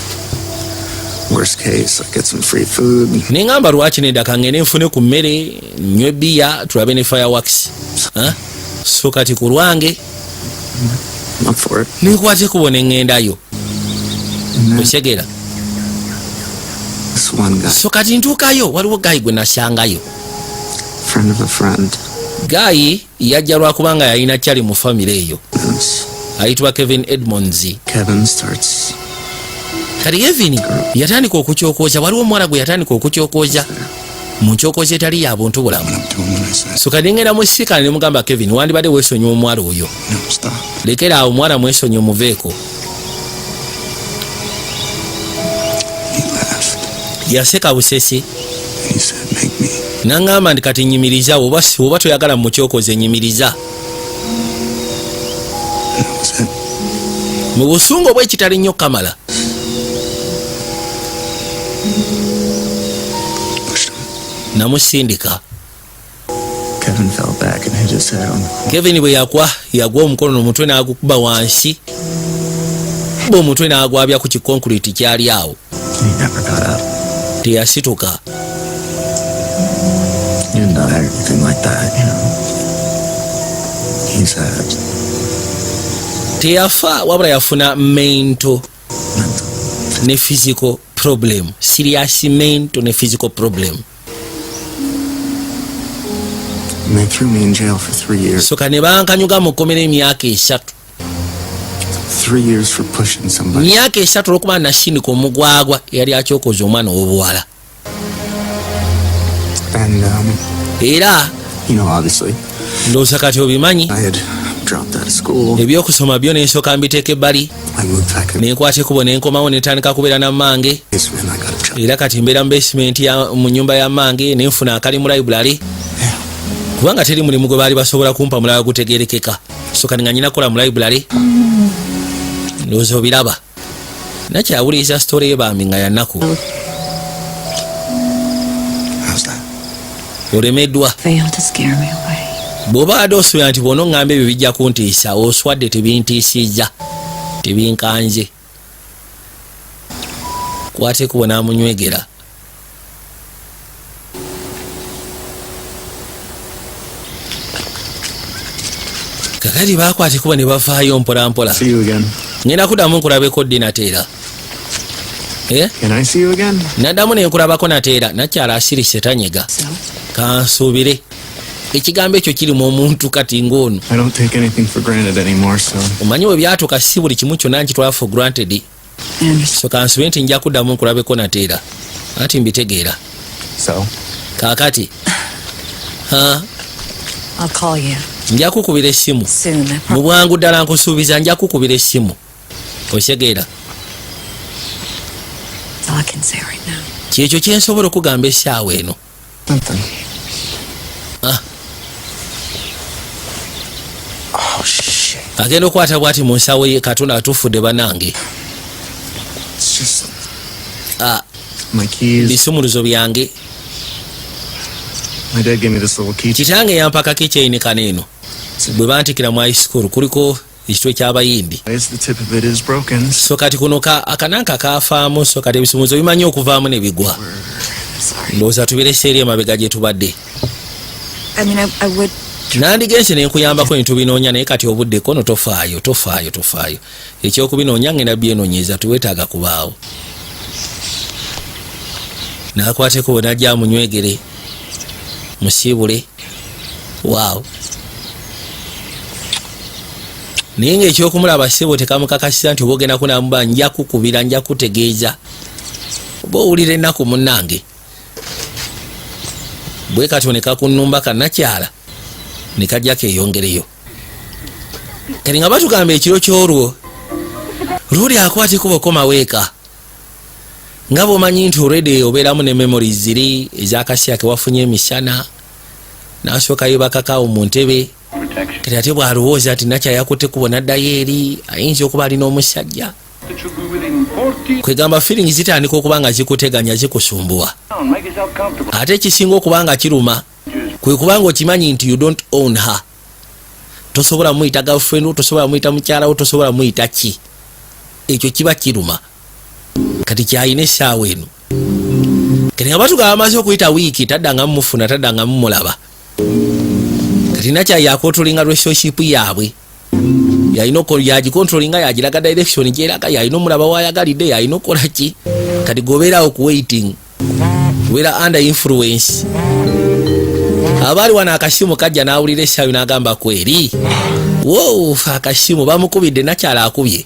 worst case, I get some free food. ne ŋŋamba lwaki nedaka ŋŋende nfune ku mmere nywe bbiya tulabe ne fireworks so kati ku lwange I'm up for it. nenkwate kubona eŋŋendayo And then okyegera this one guy, so kati ntuukayo waliwo gayi gwe nasangayo friend of a friend, gayi yajja lwakubanga yalina kyali mu famire eyo and ayitibwa Kevin Edmonds Kevin starts kati Kevin yatandika okukyokooza waliwo omuwala gwe yatandika okukyokooza mu nkyokooza etali ya buntu bulamu so kati ngenda mu siikana ne mugamba Kevin wandibadde weesonyiwa omuwala oyo lekera awo omuwala mwesonyi omuveeko yaseka busesi nangamba ndi kati nyimiriza oba toyagala mu kyokoze nyimiriza mu busungu bw'ekitali nnyo kamala namusindika Kevin bwe yagwa omukono n'omutwe n'agukuba wansi kuba omutwe n'agwabya ku kikonkuliti kyali awo teyasituka teyafa wabula yafuna mental ne physical problem serious mental ne physical problem They threw me in jail for 3 years. so kane bankanyuga mu kkomera emyaka 3 3 years for pushing somebody. myaka 3 olwokuba nasindika omugwagwa yali akyokoza omwana w'obuwala And, era obviously, ndowooza kati obimanyi I had dropped out of school. ebyokusoma byo nensooka mbiteeka ebbali I moved back in the nenkwata ekubo nenkomawo netandika kubeera na mmange basement. I got a job. era kati mbeera mu basement mu nyumba ya mmange nenfuna akali mu library kubanga teri mulimu gwe baali basobola kumpa mulala gutegerekeka so kati nga nyina kola mu library ndowooza obiraba nakyawuliriza story ye bambi nga yanaku How's that? olemeddwa Failed to scare me away. bw'obaadde osuubira nti bw'ona oŋŋamba ebyo bijja kuntiisa oswadde tebintiisizza tebinkanze kwate kubo n'amunywegera kakati baakwate kubo ne bavaayo mpolampola See you again. ngenda kuddamu nkulabeko ddi nateera Can I see you again? naddamu nenkulabako nateera nakyala asirise tanyega So, kansuubire ekigambo ekyo kirimu omuntu kati ng'ono I don't take anything for granted anymore, so omanyi bwe byatuuka si buli kimu kyonna nkitwala for granted I understand. so kansube nti nja kuddamu nkulabeko nateera ati mbitegeera So, kaakati I'll call you nja kukubira essimu soon. I mu promise. bwangu ddala nkusuubiza nja kukubira essimu otegeera That's all I can say right now. kyekyo kyensobola okugamba essaawa eno nothing. Ah. Oh, shit. agenda okukwata bwati mu nsawo ye katonda atufudde banange It's just Ah, my keys. bisumuluzo byange My dad gave me this little key. kitange yampakako ekyeyinikano eno bwe bantikira mu high school kuliko ekitwe ky'abayimbi The tip of it is broken. so kati kuno akananka kafaamu so kati ebisumuluzo bimanyi okuvaamu ne bigwa Sorry. ndowooza tubeere seeri emabega gye tubadde I mean, I would. nandigenze nenkuyambako netubinoonya naye kati obudde kono tofaayo ekyokubinoonya ngenda byenoonyeza tuwetaaga kubaawo nakwateko bwe najja munywegere musiibule waawo naye ngaekyokumulaba ssebo tekamukakasiza nti oba ogenda kunamuba nja kukubira nja kutegeeza oba owulira ennaku munnange bwe katyo ne kakunnumba kannakyala ne kajja keeyongereyo kati nga batugamba ekiro ky'olwo luli akwateko bokoma weeka nga bwomanyi nti olredi obeeramu ne memories ziri ezakasiya kewafunye emisana nasooka yebakakaawo mu ntebe kati ate bwalowooza nti nakyayakutte kubona addayo eri ayinza okuba alina omusajja kwegamba feeling zitandika okuba nga zikuteganya zikusumbuwa ate ekisinga okuba nga kiruma kwe kubanga okimanyi nti you don't own her tosobola muyita girlfriend tosobola muyita mukyalawo tosobola muyita ki ekyo kiba kiruma kati kyayina essaawa eno kati nga batugaba amaze okuyita wiiki taddanga mumufuna taddanga mumulaba kati nakyayakontrolinga relationship yaabwe yagikontrolinga yagiraga direction gyeraga yalina omulaba wayagalidde yalina okukola ki kati gobeerawo ku waiting obeera under influence abaali wana akasimu kajja n'awulira essaawa n'agamba kweri wo akasimu bamukubidde nakyala akubye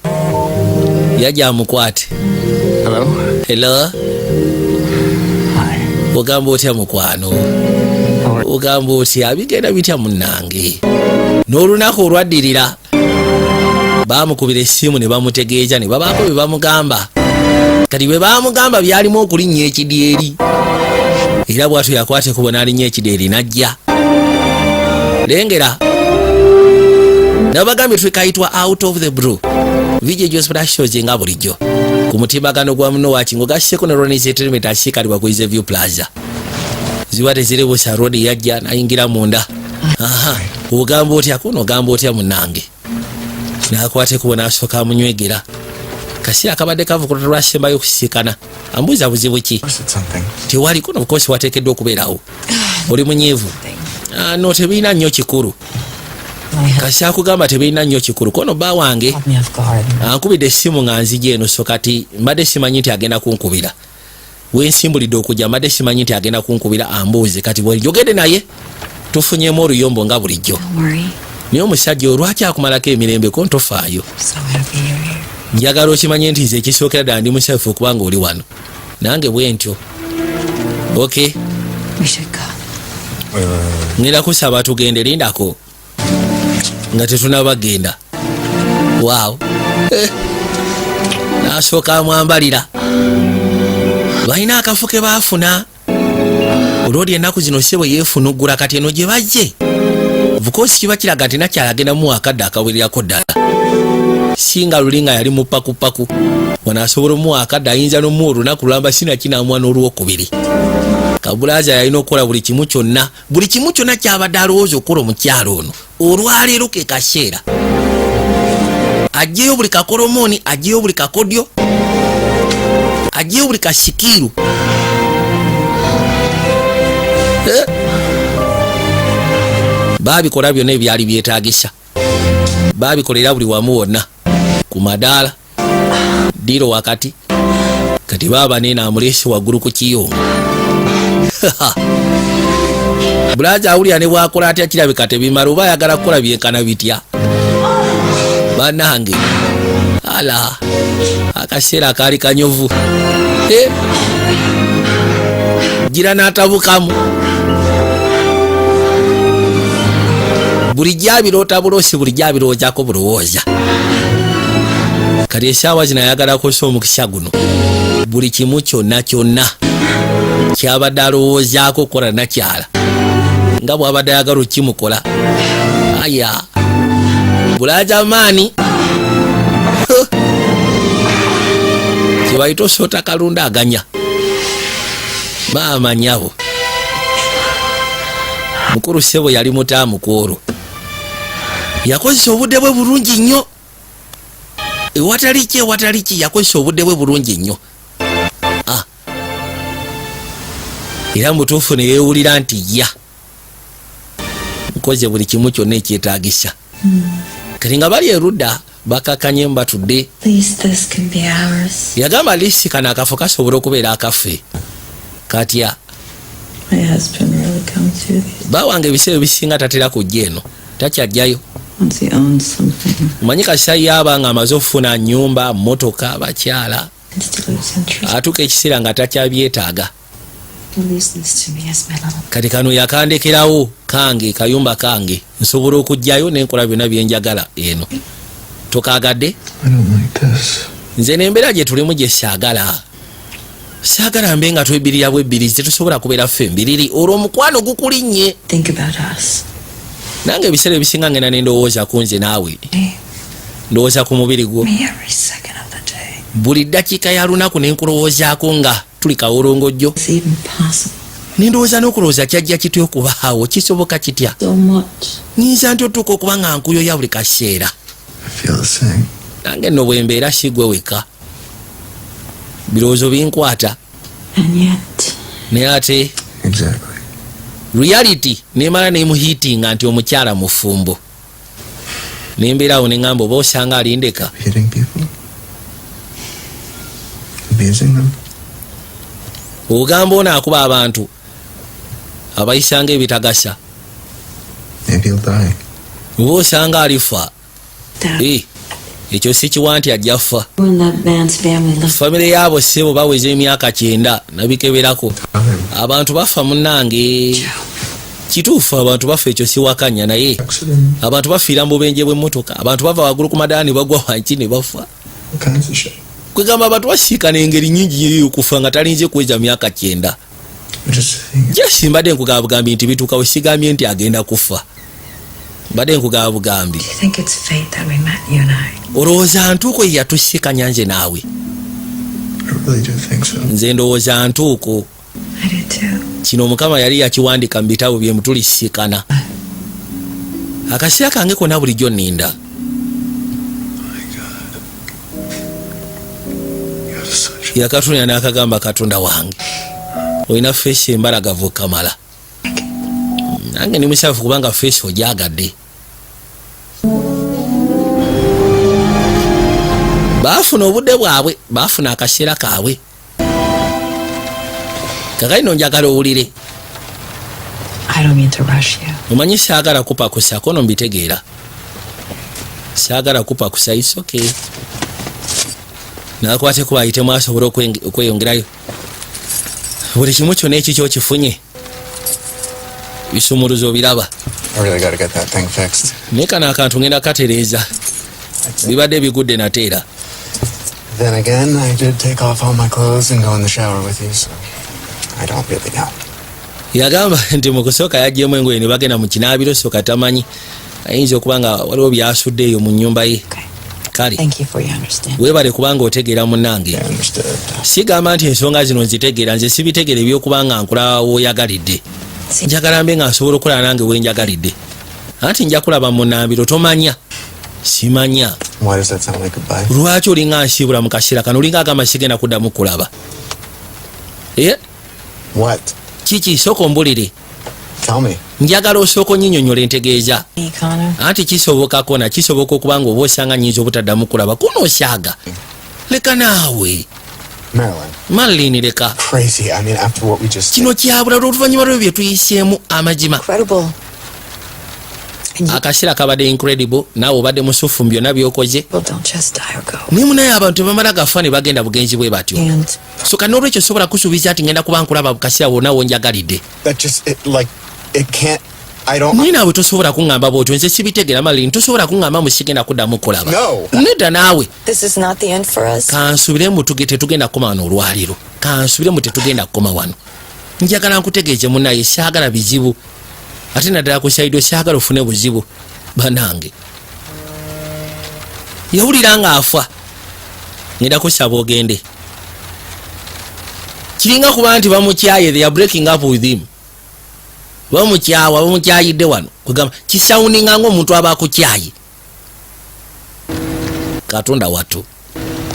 yajja amukwate. Hello. Ogamba otya mukwano? Ogamba otya bigenda bitya munnange? N'olunaku olwaddirira baamukubira essimu ne bamutegeeza ne babaako bye bamugamba. Kati bwe baamugamba byalimu okulinnya ekidyeri. Era bw'atyo yakwate kubo n'alinnya ekidyeri n'ajja. Lengera. Nabagambye twekayitwa out of the blue. Vijjo specials nga bulijjo. Ku mutimbagano gwa muno wa Kingo gaseko ne Ronnie Settlement ashikalibwa ku View Plaza. Ziwate ziri busa road yajja nayingira munda. Aha. Ugamba otya kuno ogamba otya munnange. Nakwate kubona asooka amunywegera. Kasi akabadde kavukutura Shembayo kusikana. Ambuza buzibu ki? Tiwali kuno of course watekeddwa okubeerawo. Oli munyeevu. No tebina nnyo kikulu. Kasi akugamba tebina nnyo kikulu. Kono bba wange. Ankubidde essimu nga nzije eno so kati mbadde simanyi nti agenda kunkubira. Wensimbulidde okujja mbadde simanyi nti agenda kunkubira ambuuze kati bwe njogedde naye tufunyemu oluyombo nga bulijjo. Naye omusajja olwaki akumalako emirembe ko ntofaayo. Njagala okimanye nti nze ekisookera ddala ndi musafu okubanga oli wano. Nange bwe ntyo. Okay. Ngenda kusaba tugende lindako. Nga tetunabagenda. Wow. Nasooka amwambalira. Balina akafu ke baafuna. Olwoli ennaku zino ssebo yeefunuggula kati eno gye bajje. Vukosi kiba kiraga nti nakyalagenda mu akadde akawererako ddala. Singa lulinga yali mu pakupaku. Wanaasobola mu akadde ayinza n'omu olunaku lwamba sinakinamwa n'olwokubiri. Kabulaza yalina okukola buli kimu kyonna. Buli kimu kyonna kyabadde alowooza okukola omukyalo ono. Olwaleero ke kaseera. Ajjeyo buli kakolomooni, ajjeyo buli kakodyo. Ajjeyo buli kasikiru. Babikola byonna ebyali byetaagisa. Babikolera buli wamu wonna. Ku madaala. Diro wakati. Kati baba nena amulese waggulu ku kiyungu. Bulaza awulira ne bwakola atya kirabika tebimala oba ayagala kukola byenkana bitya. Bannange. Ala. Akaseera akaali kanyovu. Gira n'atabukamu. Buli gyabirota bulosi buli gyabiroojako bulowooza. Kati essaawa zino ayagala kussa omukisa guno. Buli kimu kyonna kyonna kyabadde alowoozaako okukola nakyala. Nga bw'abadde ayagala okimukola. Aya. Bulaza maani. Kibayita osoota kalunda aganya. Maama nyabo. Mukulu ssebo yali mutaamu kwolwo. Yakozesa obudde bwe bulungi nnyo. Ewatali ki yakozesa obudde bwe bulungi nnyo. Era mutuufu ne yeewulira nti ya. Nkoze buli kimu kyonna ekyetaagisa. Kati nga bali erudda bakakanye batudde. Yagamba liisi kano akafo kasobola okubeera akaffe. Katya. Bawange ebiseera bisinga tatera kujja eno. Takyajjayo. Manyi kasa yaba nga amaze okufuna nnyumba, mmotoka, abakyala. Atuuka ekiseera nga takyabyetaaga. Kati kano yakandekerawo kange kayumba kange. Nsobola okujjayo nenkola byonna byenjagala eno. Tokaagadde? Nze n'embeera gye tulimu gye saagala. Saagala mbe nga twebirira bwebbirizi tetusobola kubeera ffe mbiriri olwo omukwano gukulinnye. Nange ebiseera ebisinga ngenda nendowooza ku nze naawe. Ndowooza ku mubiri gwo. Buli ddakiika ya lunaku nenkulowoozaako nga tuli kawolongojjo. Nendowooza n'okulowooza kyajja kitya okubaawo kisoboka kitya. Nyinza nti otuuka okuba nga nkuyoya buli kaseera. Nange nno bwe mbeera si gwe weka. Birowoozo binkwata. Naye ate reality nemala nemuhiitinga nti omukyala mufumbo. Nembeerawo neŋŋamba oba osanga alindeka. Ogamba ono akuba abantu abayisanga ebitagasa. Oba osanga alifa. ekyo sikiwa nti ajjafa. When that man's family left. Famire yaabo ssebo baweza emyaka 9 nabikeberako. Abantu bafa munnange. Kituufu abantu bafa ekyo siwakanya naye. Abantu bafiira mu bubenje bw'emmotoka. Abantu bava waggulu ku madaani bagwa wansi ne bafa. Kwegamba abantu basiikana engeri nyingi y'okufa nga talinze kweza myaka 9. Jasi mbadde nkugamba bugambi nti bituuka we sigambye nti agenda kufa. Mbadde nkugamba bugambi. Do you think it's fate that we met, you and I? Olowooza ntuuko ye yatusikanya nze naawe? Nze ndowooza ntuuko. I did too. Kino Mukama yali yakiwandika mu bitabo bye mutulisikana. Akaseera kange konna bulijjo nninda. Yakatunira n'akagamba Katonda wange. Olina feesi embalagavu kamala. Nange ni musaafu kubanga feesi ogyagadde. Baafuna obudde bwabwe, baafuna akaseera kaabwe. Kakaino njagala owulire. I don't mean to rush you. Omanyi saagala kupakusa kono mbitegeera. Saagala kupakusa is okay. Nakwate kuba ayitemu asobola okweyongerayo. Buli kimu kyonna ekikyo kifunye. Bisumuluzo biraba. I really gotta get that thing fixed. Naye kano akantu ngenda katereeza. Bibadde bigudde nateera. Then again, I did take off all my clothes and go in the shower with you, so I don't really know. Yagamba nti mu kusooka yaggyemu engoye ne bagenda mu kinaabiro sooka tamanyi. Ayinza okuba nga waliwo byasudde eyo mu nnyumba ye. Kale. Thank you for your understanding. Weebale kubanga otegeera munnange. I understood. Sigamba nti ensonga zino nzitegeera, nze sibitegeera ebyokubanga nkula w'oyagalidde. Njagala mbe nga nsobola okukola nange wenjagalidde. Anti nja kulaba mu nnambiro tomanya. Simanya. Why does that sound like goodbye? Lwaki olinga nsiibula mu kaseera kano olinga agamba sigenda kuddamu kulaba? What? Kiki sooka ombulire. Tell me. Njagala osooka onnyinyonnyola entegeeza. Hey, Connor. Anti kisobokako na kisoboka okuba nga oba osanga nnyinza obutaddamu kulaba kunoosyaga. Leka naawe. Marilyn leka. Crazy. I mean, after what we just Kino kyabula oluvannyuma lw'ebyo bye tuyiseemu amazima. Incredible. Akaseera kabadde incredible. Naawe obadde musufu mu byonna by'okoze. People don't just die or go. Naye munaye abantu tebamala gafa ne bagenda bugenzi bwe batyo. And So n'olwekyo sobola kusuubiza ati ngenda kuba nkulaba mu kaseera wonna wonjagalidde. that just it can't. I don't. Naye naawe tosobola kuŋŋamba bw'otyo, nze sibitegeera Marilyn, tosobola kuŋŋamba musigenda kuddamu kulaba. No. Nedda naawe. this is not the end for us. Kansubiremu tetugenda kukoma wano olwaliro. Kansubiremu tetugenda kukoma wano. Njagala nkutegeeze munnaye saagala bizibu. Ate naddala ku saido saagala ofune buzibu. Banange. Yawulira nga afa. Ngenda kusaba ogende. Kiringa kuba nti bamukyaye, they are breaking up with him. Bamukyayidde wano. Kugamba kisawuninga ng'omuntu aba akukyaye. Katonda wattu.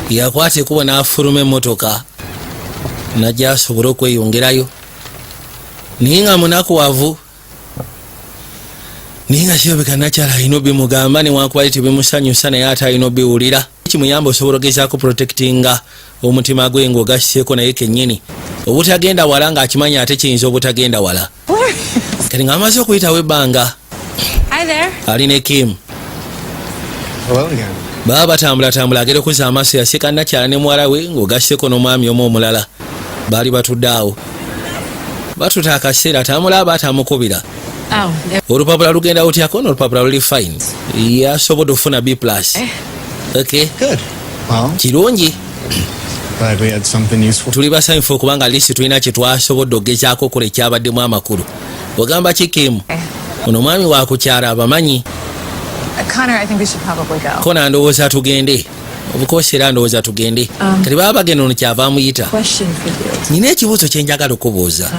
Yakwata ekubo n'afuluma emmotoka. Najja asobole okweyongerayo. Naye nga munakuwavu. Naye nga kirabika nakyala alina obimugamba newankubadde tebimusanyusa naye ate alina obiwulira. Kimuyamba osobola ogezaako protectinga omutima gwe ng'ogasseeko naye kennyini. Obutagenda wala ng'akimanya ate kiyinza obutagenda wala. Kati ng'amaze okuyitawo ebbanga. Hi there. Ali ne Kim. Hello again. Baba batambulatambula agera okuza amaaso yaseka nakyala ne muwala we ng'ogasseeko n'omwami omu omulala. Baali batudde awo. Batuta akaseera tamulaba atamukubira. Oh, Olupapula lugenda lutyako n'olupapula luli fine. Yasobodde okufuna B+. Okay. Good. Well, Kirungi. glad we had something useful. Tuli basanyufu okubanga lisi tulina kye twasobodde okugezaako okukola ekyabaddemu amakulu. Ogamba kikimu. Ono mwami wakukyala abamanyi. Connor, I think we should probably go. Kona ndowooza tugende. Obukosi era ndowooza tugende. Kati baba bagenda ono kyava amuyita. Question for you. Nina ekibuuzo kye njagala okubuuza.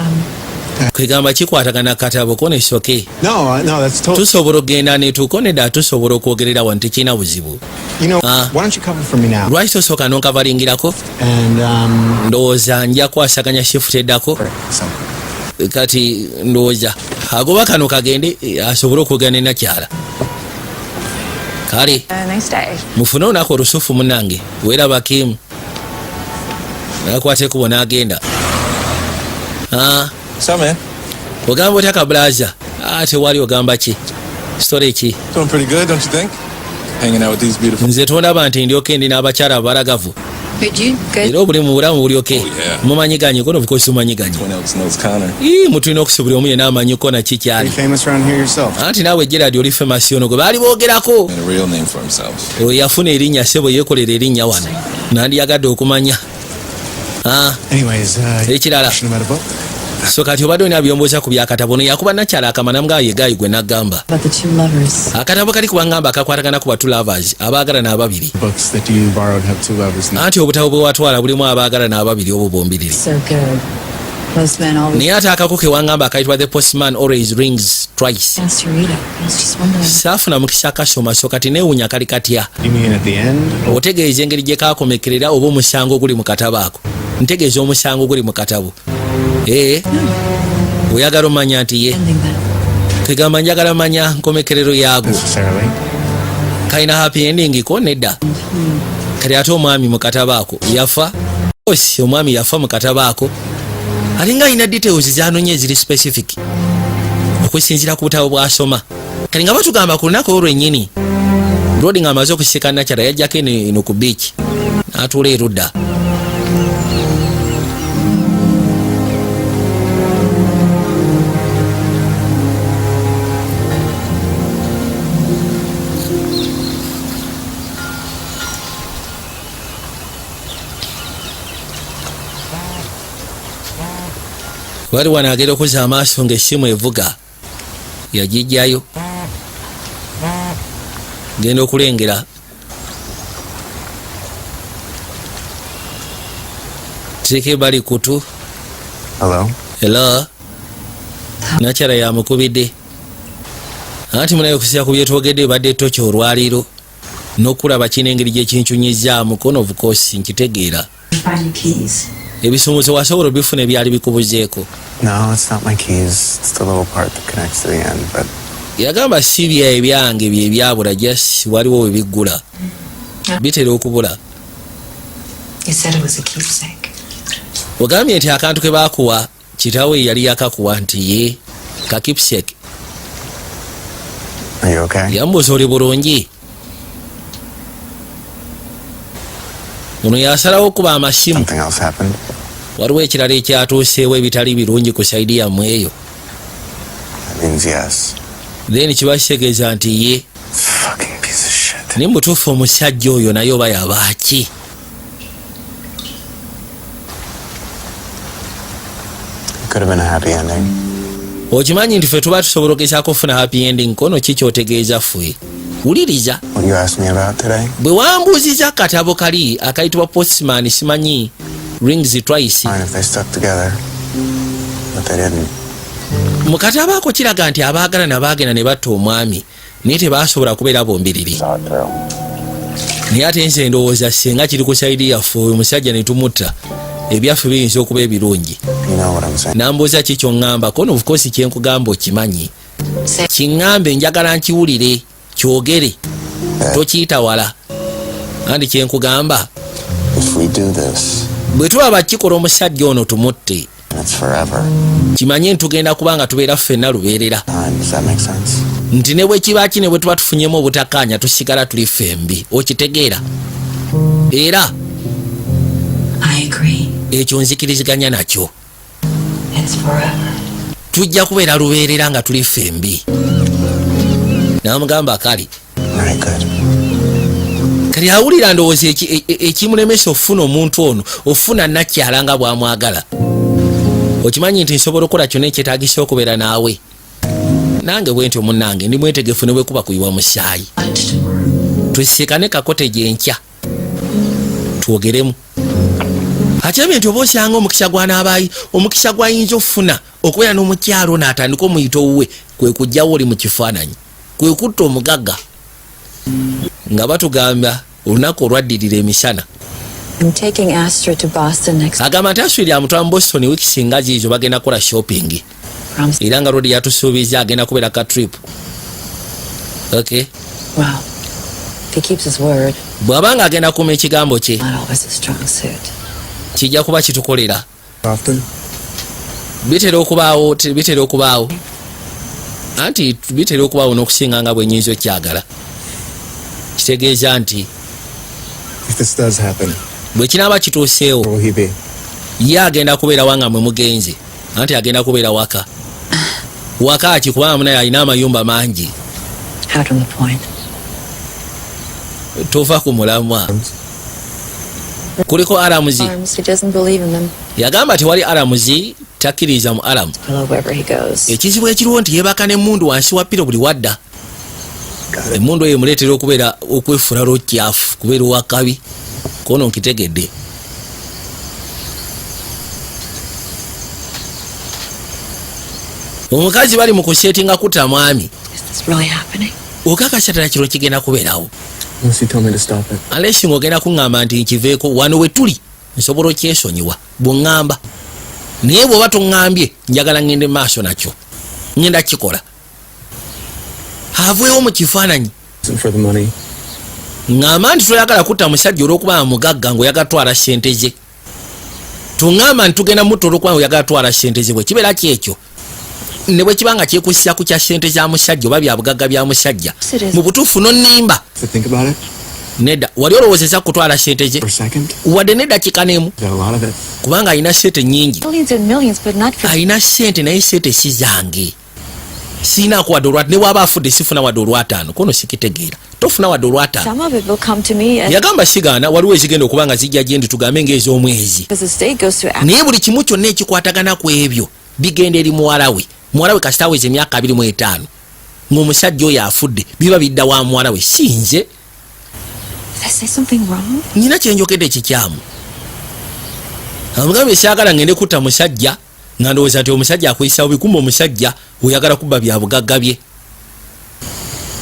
Kwegamba kikwatagana katabo kone isoke. No, that's totally. Tusobola okgenda ne tukoneda tusobola okwogerera wano tekirina buzibu. You know, Ah. why don't you cover for me now? Lwaki tosooka n'onkavaringirako? And Ndowooza nja kwasaganya shifuti eddako. so, Kati ndowooza agoba kano kagende asobole okwogera ne nakyala. Kale Nice day. mufune olunaku olusufu munnange weeraba Kim. Nakwata ekubo n'agenda. So, man, Ogamba otya kabulaza? Tewali ogamba ki? Story ki? doing pretty good, don't you think? hanging out with these beautiful. nze tondaba nti ndyoke ndi n'abakyala abalagavu Did you good? era obuli mu bulamu bulyoke Oh, yeah. mumanyiganye kono bikosi mumanyiganye Everyone else knows Connor. mutulina okusubira omu yenna amanyi kona Pretty kikyali famous around here yourself. anti naawe Gerard oli famous ono gwe baali boogerako Made a real name for himself. oyo yafuna erinnya sebo yeekolera erinnya wano nandiyagadde okumanya Anyways, ekirala question about a book? so kati obadde olina byombuuza ku byakatabo ono yakuba nakyala akamanamu gayegayi gwe naggamba About the two lovers. akatabo kali kubangamba akakwatagana ku batu lovers abaagalana ababiri Books that you borrowed have two lovers. anti obutabo bwe watwala bulimu abaagalana ababiri obwo bombiriri So good. Most men always naye ate akako ke wangamba akayitwa the postman always rings twice ask to read it. I was just wondering. saafuna mukisa kasoma so kati neewunya kali katya You mean at the end? otegeeza engeri gye kakomekerera oba omusango guli mu katabo ako ntegeeza omusango guli mu katabo oyagala omanya nti ye Ending that. kegamba njagala manya nkomekerero yaago Necessarily. kalina happy ending ko nedda kati ate omwami mu katabo ako yafa osi omwami yafa mu katabo ako alinga alina details zanonye eziri specific okwesinzira ku butabo bwasoma kati nga batugamba ku lunaku olwennyini rodi nga amaze okusika nakyala yajjako eno ku beach n'atuula erudda wali wano agenda okuzza amaaso ng'essimu evuga yagijjayo genda okulengera teeka ebali kutu hello nakyala yamukubidde anti munaye okusinziira ku byetwogedde ebadde toki olwaliro n'okulaba kino engeri gyekincunyizaamu kono of course nkitegeera Find your keys. ebisumuuzo wasobola obifuna ebyali bikubuzeeko No, it's not my keys. It's the little part that connects to the end, but yagamba si bya ebyange bye byabula just waliwo we biggula bitera okubula You said it was a keepsake. ogambye nti akantu ke baakuwa kitaawe yali yakakuwa nti ye kakipsek are you okay? yambuuza oli bulungi ono yasalawo okuba amasimu Something else happened. waliwo ekirala ekyatuuseewo ebitali birungi ku saidi yammwe eyo That means yes. then kiba kitegeeza nti ye Fucking piece of shit. naye mutuufu omusajja oyo naye oba yabaaki It could have been a happy ending. okimanyi nti ffe tuba tusobola okugezaako okufuna happy ending kono ki kyotegeeza ffe wuliriza What you asked me about today? bwe wambuuziza akatabo kali akayitibwa postman simanyi rings twice Fine if they stuck together, but they didn't. mu katabo ako kiraga nti abaagalana baagenda ne batta omwami naye tebaasobola kubeera bombiriri Saw it through. naye ate nze ndowooza senga kiri ku saidi yaffe oyo musajja ne tumutta ebyaffe biyinza okuba ebirungi You know what I'm saying? nambuuza ki kyoŋŋamba kono of course kyenkugamba okimanyi kiŋŋambe njagala nkiwulire kyogere tokiyita wala andi kyenkugamba If we do this, bwe tuba bakikola omusajja ono tumutte it's forever. kimanye ntugenda kubanga tubeera ffenna lubeerera Time, does that make sense? nti ne bwe kiba ki ne bwe tuba tufunyemu obutakkaanya tusigala tuli fembi okitegeera era I agree. ekyo nzikiriziganya nakyo It's forever. tujja kubeera lubeerera nga tuli fembi namugamba kali Alright, good. kali awulira ndowooza ekimulemesa okufuna omuntu ono ofuna nakyala nga bwamwagala okimanyi nti nsobola okukola kyonna ekyetaagisa okubeera naawe nange bwe ntyo munnange ndi mwetegefu ne bwe kuba kuyiwa musaayi tusisikane kakote gyenkya twogeremu akyamye nti oba osanga omukisa gwanaabayi omukisa gwayinza okufuna okubeera n'omukyalo n'atandika omuyito wuwe kwe kujjawo oli mu kifaananyi kwe kutta omugagga nga batugamba olunaku olwaddirira emisana I'm taking Astra to Boston next. agamba nti aswiri amutwala mu Boston wiiki singa ziizo bagenda kukola shopping Promise. era nga rodi yatusuubiza agenda kubeera ka trip okay Wow. If he keeps his word, bw'abanga agenda kuuma ekigambo kye not always a strong suit. kijja kuba kitukolera Often? bitera okubaawo anti bitera okubaawo n'okusinga nga bwe nnyinza okyagala kitegeeza nti If this does happen, bwe kinaaba kituuseewo where will he be? ye agenda kubeera wanga mwe mugenzi anti agenda kubeera waka ki kubanga munaye alina amayumba mangi Out on the point. tova ku mulamwa kuliko aramuzi Arms, he doesn't believe in them. yagamba tewali aramuzi takkiriza mu aramu Hello, wherever he goes. ekizibu ekiriwo nti yeebaka n'emmundu wansi wa piro buli wadda emmundu eyo emuleetera okubeera okwefuula lwokyafu kubeera owakabi kono nkitegedde omukazi bali mu kuseetinga kuta mwami Is this really happening? okakasa ddala kiro kigenda kubeerawo Unless he told me to stop it. alesi ng'ogenda kuŋŋamba nti nkiveeko wano we tuli nsobola okyesonyiwa bw'oŋŋamba naye bw'oba toŋŋambye njagala ŋŋende maaso nakyo ŋŋenda kikola aveewo mu kifaananyi Isn't for the money. ŋŋamba nti toyagala kutta musajja olw'okuba mugagga ng'oyagala twala ssente ze tuŋŋamba nti tugenda mutta olw'okuba ng'oyagala twala ssente ze bwe kibeera kyekyo ne bwe kiba nga kyekussa ku kya ssente za musajja oba bya bugagga bya musajja mu butuufu nonnimba To think about it nedda wali olowoozeza kutwala ssente ze for a second, wadde neddakiika n'emu got a lot of it. kubanga alina ssente nnyingi Millions and millions, but not for. alina ssente naye ssente si zange siinaako wadde olwataano ne bw'aba afudde sifuna wadde olwataano kono sikitegeera tofuna wadde olwataano Some of it will come to me as yagamba sigaana waliwo ezigenda okuba nga zijja gye ndi tugambe ng'ez'omwezi the state goes to act. naye buli kimu kyonna ekikwatagana ku ebyo bigenda eri muwala we kasita aweza emyaka 25 ng'omusajja oyo afudde biba bidda wa muwala we si nze Did I say something wrong? nyina kyenjogedde kikyamu amugambye siagala ngende kutta musajja nga ndowooza nti omusajja akuyisa bubi kumba omusajja oyagala kubba bya bugagga bye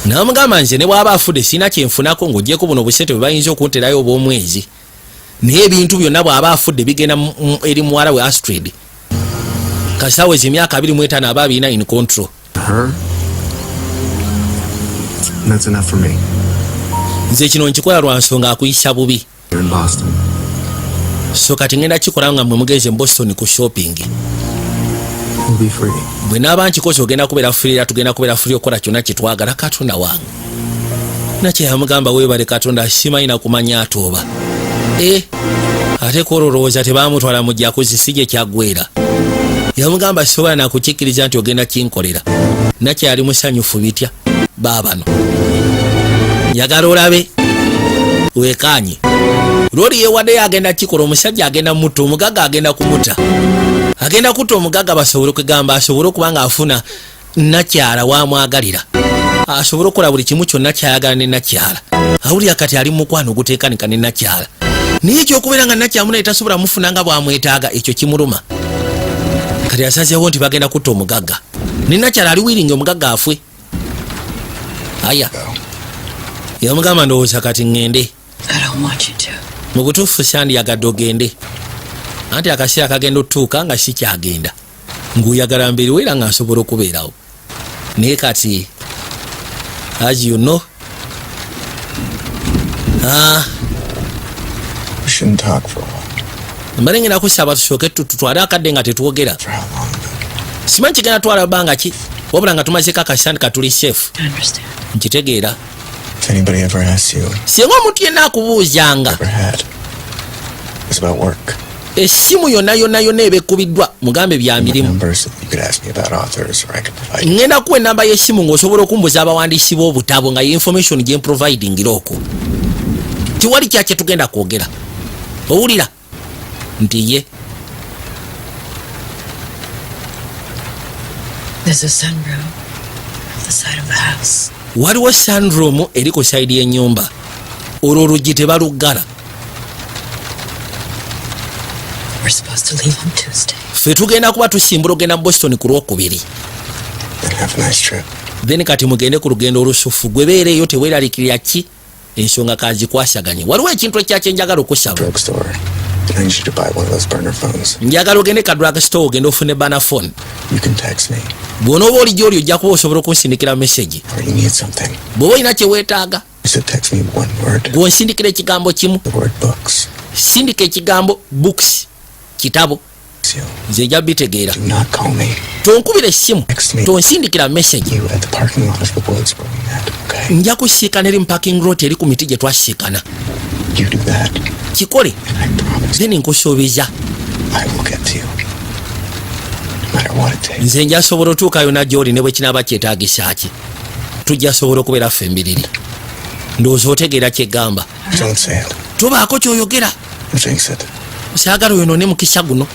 namugamba nze ne bw'aba afudde sirina kyenfunako ng'ogyeko buno busente bwe bayinza okunterayo obw'omwezi naye ebintu byonna bw'aba afudde bigenda eri muwala we Astrid kasawezi emyaka 25 aba abirina in control Her? That's enough for me. nze kino nkikola lwa nsonga akuyisa bubi You're in Boston. so kati ngenda kikola nga mwe mugenze mu Boston ku shopping We'll be free. bwe naaba nkikoze ogenda kubeera free tugenda kubeera free okukola kyonna kye twagala katonda wange nakye yamugamba weebale katonda simanyi na kumanya atooba ate kolowooza tebaamutwala mu jjakuzi si gye kyaggwera yamugamba sobola nakukikkiriza nti ogenda kinkolera nakye ali musanyufu bitya baabano njagala olabe weekanye lwoli yeewaddeyo agenda kikola omusajja agenda mutta omugagga agenda kumuta agenda kutta omugagga basobole okugamba asobole okuba nga afuna nakyala wamwagalira asobole okukola buli kimu kyonna kyayagala ne nakyala awulira kati ali mukwano oguteekanika ne nakyala naye ekyokubeera nga nakyamu naye tasobola mufuna nga bwamwetaaga ekyo kimuluma kati asazeewo nti bagenda kutta omugagga ne nakyala ali wiringi omugagga afwe aya yamugamba ndowooza kati ŋŋende I don't want you to. mu butuufu syandiyagadde ogende anti akaseera kagenda otutuuka nga si kyagenda ng'oyagala mbeeri era nga nsobola okubeerawo naye kati as you know We shouldn't talk for a while. mbale ngenda kusaba tusooke tutwale akadde nga tetwogera For how long? simanyi kigenda twala bbanga ki wabula nga tumazeko akasandi katuli shefu I understand. nkitegeera If anybody ever asks you, singa omuntu yenna akubuuzanga ever had, it's about work. essimu yonna eba ekkubiddwa mugambe bya My mirimu numbers, you could ask me about authors, or I could provide ngenda kuwa enamba y'essimu ng'osobola okumbuza abawandiisi b'obutabo nga information gye mprovidingira okwo tiwali kyakye tugenda kwogera owulira nti ye There's a sunroom at the side of the house. waliwo sunroom eri ku sayidi y'ennyumba olwo oluggi tebaluggala We're supposed to leave on Tuesday. ffe tugenda kuba tusimbula ogenda mu Boston ku Lwokubiri and have a nice trip. then kati mugende ku lugendo olusufu gwe beereeyo teweeraliikirira ki ensonga kazikwasaganye waliwo ekintu ekyakye njagala okusaba Drugstore. I need you to buy one of those burner phones. njagala ogende ka drug store ogende ofune banafone You can text me, bw'onooba oli gy'oli ojja kuba osobola okunsindikira mesegi or you need something. bw'oba olina kye weetaaga You said text me one word. gw'onsindikira ekigambo kimu The word books. sindika ekigambo books kitabo You. nze nja bitegeera Do not call me. tonkubira essimu Text me. tonsindikira message You at the parking lot of the Woodsboro Inn, okay? nja kusiikana eri mu parking lot eri ku miti gye twasiikana You do that, kikole and I promise then nkusuubiza I will get to you. No matter what it takes. nze njasobola otuukayo najjooli ne bwe kinaaba kyetaagisa ki tujja sobola okubeera ffe embiriri ndowooza otegeera kyegamba Don't say it. tobaako kyoyogera Jinx it. saagala oyonoone mukisa guno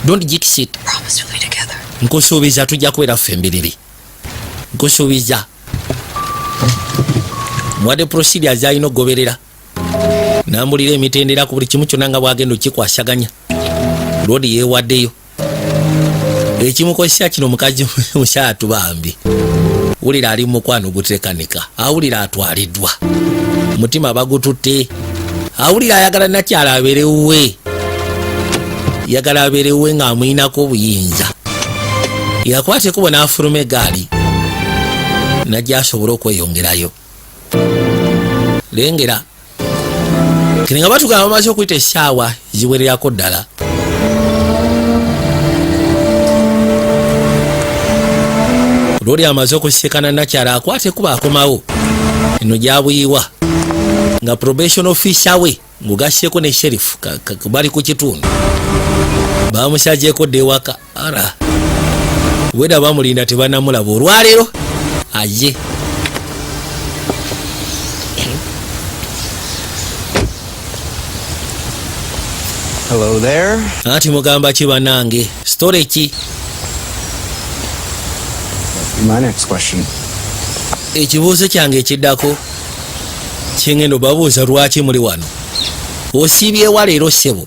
don't jinx it Promise we'll be together. nkusuubiza tujja kubeera ffe embiriri nkusuubiza mwadde procedures alina okugoberera nambulira emitendera ku buli kimu kyonna nga bwagenda okikwasaganya lodi yeewaddeyo ekimukozesa kino mukazi mukyala bambi wulira ali mukwano gutekanika awulira atwaliddwa mutima bagututte awulira ayagala nakyala abeerewuwe yagala abeerewuwe ng'amuyinako obuyinza yakwate kubo n'afuluma egaali najja asobole okweyongerayo lengera kiri nga batugamba bamaze okuyita essaawa ziwererako ddala lori amaze okusiikana nakyala akwate kuba akomawo eno gyabuyiwa nga probation officer we ngugasseeko ne sheriff bali ku kitundu bamusagyeko dde ewaka ara weda bamulinda tebanamulaba olwaleero aye Hello there. ati mugamba ki bannange story ki My next question. ekibuuzo kyange ekiddako kyengendo babuuza lwaki muli wano osiibyewa leero ssebo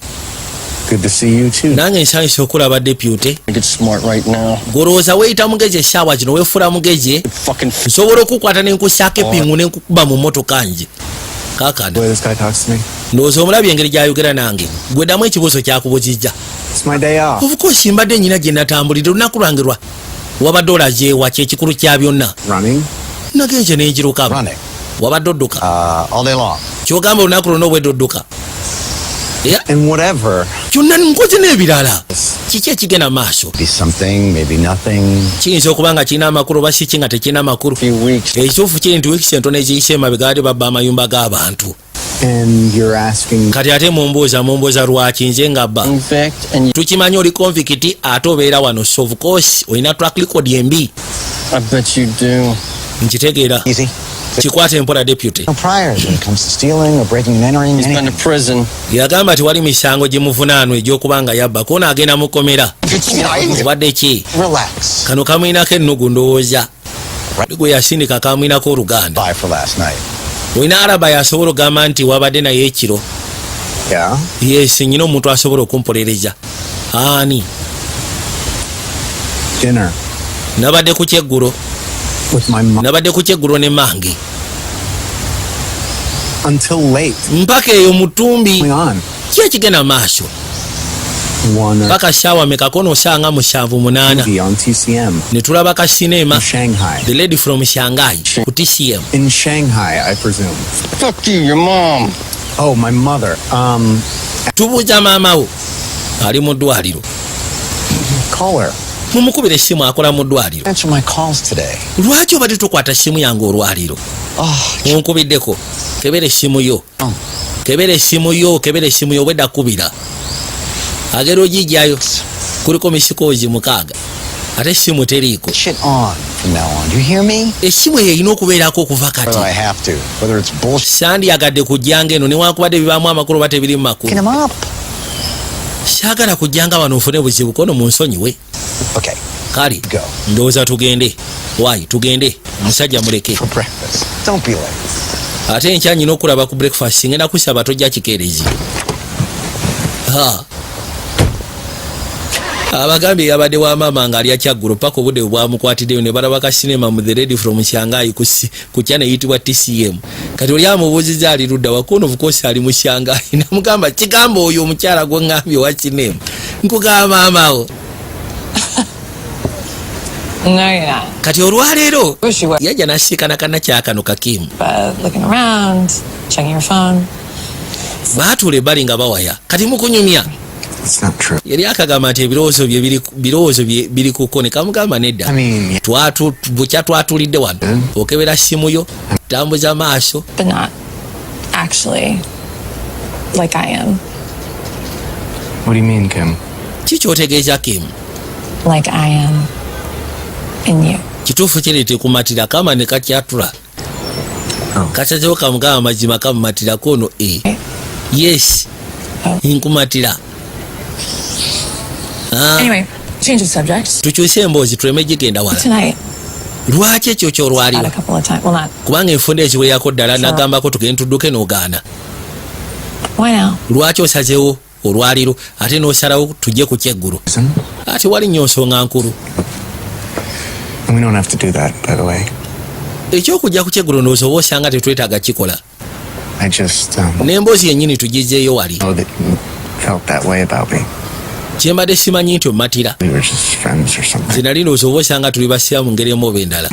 Good to see you too. nange nsanyusa okulaba deputy I get smart right now. golowooza weeyita mugezi essaawa kino weefuula mugezi Fucking nsobola okukwata nenkusaako epingu nenkukuba mu mmotoka nje The kaakano way this guy talks to me. ndowooza omulabye engeri gy'ayogera nange gweddamu ekibuuzo kyakubuzijja It's my day off. of course mbadde nyina gye natambulira olunaku lwange lwa wabadde olazeewa kyekikulu kya byonna Running. nagenze nenjirukamo Running. wabadde odduka All day long. kyogamba olunaku lwonna obwedde odduka And whatever. kyonna nkoze n'ebirala kiki ekigenda maaso Be something, maybe nothing. kiyinza okuba nga kirina amakulu oba si ki nga tekirina amakulu few weeks. ekituufu kiri nti wiiki entono eziyise emabega ate babba amayumba g'abantu And you're asking. kati ate mumbuuza lwaki nze nga bba Convict and tukimanyi oli convict ate obeera wano so of course olina track record embi I bet you do. nkitegeera Easy. kikwate empola deputy No priors when it comes to stealing or breaking and entering. He's been to prison. yagamba tewali misango gimuvunaanwa egy'okuba nga yabba koona agenda mukomera obadde ki Relax. kano kamwinako ennugu ndowooza gwe yasindika kamwinako oluganda Bye for last night. olina araba yasobola okugamba nti wabadde naye ekiro Yeah. yes nyina omuntu asobola okumpolereza ani Dinner nabadde ku kyeggulo with my mom nabadde ku kyeggulo ne mange until late. mpaka eyo mutumbi Going on. ki ekigenda maaso One paka shaawa mekako nosanga mu 7-8 movie on TCM ne tulaba ka sinema in Shanghai. the lady from shanghai ku tcm In Shanghai, I presume. Fuck you, your mom. Oh, my mother. tubuuza maama wo ali mu ddwaliro Call her. mumukubira essimu akola mu ddwaliro Answer my calls today. lwaki obadde tukwata essimu yange olwaliro onkubiddeko kebera essimu yo kebera essimu yo kebera essimu yo obwedda kubira agera ogijjayo kuliko misikoozi 6 ate essimu teriiko Shit on from now on. You hear me? essimu eyo erina okubeerako okuva Whether kati I have to. Whether it's bullshit. sandyagadde kujjanga eno newankubadde bibaamu amakulu oba tebiri mu makulu Get him up. saagala kujjanga wano nfune buzibu kono munsonyiwe Okay. kale Go. ndowooza tugende wayi tugende musajja muleke For breakfast. Don't be late. ate enkya nyina okulaba ku breakfast ngenda kusaba tojja kikeerezi abagambye yabadde wa maama nga alya kyaggulo paka obudde bwamukwatiddeyo ne balaba ka sinema mu the lady from shanghai ku kyana eyitibwa tcm kati oli amubuuziza ali ludda wakono of course ali mu shanghai namugamba kigamba oyo omukyala gwe ngambye wa sinema nkugamba maamawo No, you're not. kati olwaleero Wish you were. yajja nasiikana kanakyakano kakimu Looking around, checking your phone. baatuula ebbali nga bawaya kati mukunyumya It's not true. yali akagamba nti ebirowoozo bye biri kuko ne kamugamba nedda. I mean, bukya twatulidde wano okebera simu yo tambuza maaso. But not actually like I am. what do you mean, Kim? Kikyotegeeza Kim? Like I am in you. Kituufu kireete kumatira kama ne kakyatula. Kasazewo kamugamba mazima kamumatira kono yes. Nkumatira. Anyway, change of subject. Tukyuse emboozi tuleme gigenda wala. Tonight, Lwaki ekyo had kyolwaliro? a couple of times. Well, not. Kubanga enfunda ekiwerako ddala nagambako tugende tudduke n'ogaana. Why now? Lwaki osazeewo olwaliro ate n'osalawo tujje ku kyeggulu? Ate wali nnyo nsonga nkulu. And we don't have to do that, by the way. Ekyokujja ku kyeggulu n'osoba osanga tetwetaaga kikola. I just N'emboozi yennyini tugizeeyo wali. know that you felt that way about me. Kyembadde simanyi nti omatira. We were just friends or something. Zinali n'osoba osanga tuli basiya mu ngeri emu oba endala.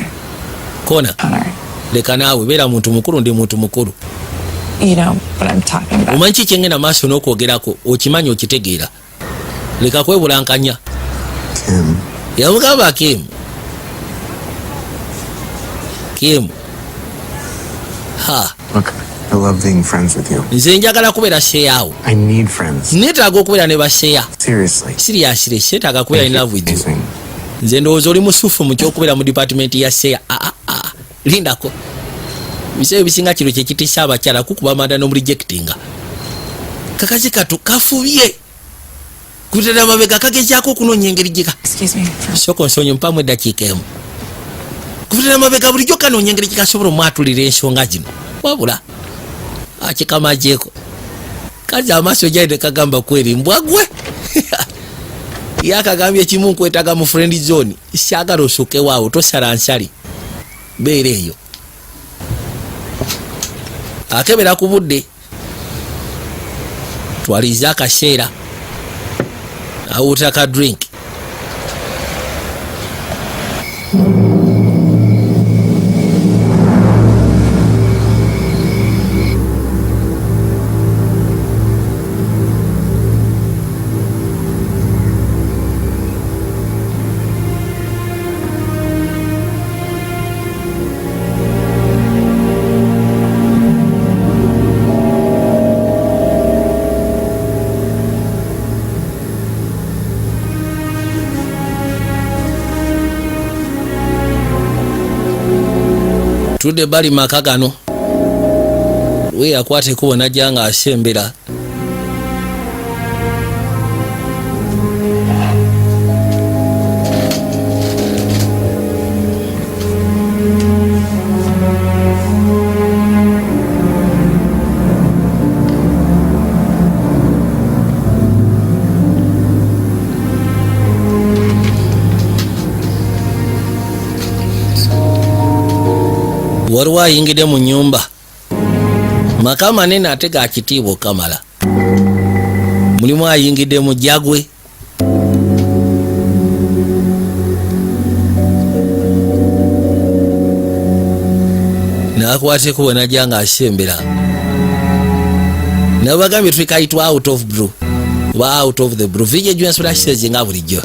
Kona, Connor, leka naawe beera muntu mukulu ndi muntu mukulu. you know what I'm talking about. Omanyi kyengenda maaso n'okwogerako okimanyi okitegeera. Leka kwebulankanya. Kim, Yamugamba Kim. Kim. Ha. look, I love being friends with you. Nze njagala kubeera sheyawo. I need friends. Neetaaga okubeera ne basheya. Seriously. Seriously, seetaaga kubeera in love with you. Amazing. Nze ndowooza oli musufu mu kyokubeera mu department ya sheya. Lindako. Biseera bisinga kino kye kitisa abakyala kukuba amanda n'omurejectinga. Kakazi katu kafubye. Kutera mabega kagezaako okunoonya engeri gyeka. Excuse me. Soko nsonyi mpamu eddakiika emu. Kutera mabega bulijjo kanoonya engeri gyekasobola omwatulira ensonga zino. Wabula akikamajeeko. Kazi amaaso gyali tekagamba kweri mbwagwe. Yakagambye kimu nkwetaaga mu friend zone. Siagala osooke waawo tosala nsali. Beera eyo. Akebera ku budde. Twaliza akaseera. Awuta ka drink. Tudde bali maka gano. We yakwate kubona janga asembera. Waliwo ayingidde mu nnyumba. Maka manene ate ga kitiibwa kamala. Mulimu ayingidde mu jjagwe. N'akwateko bwe najja ng'asembera. Nabagambye twekayitwa out of blue. Oba out of the blue. Vijja ejjunsula says nga bulijjo.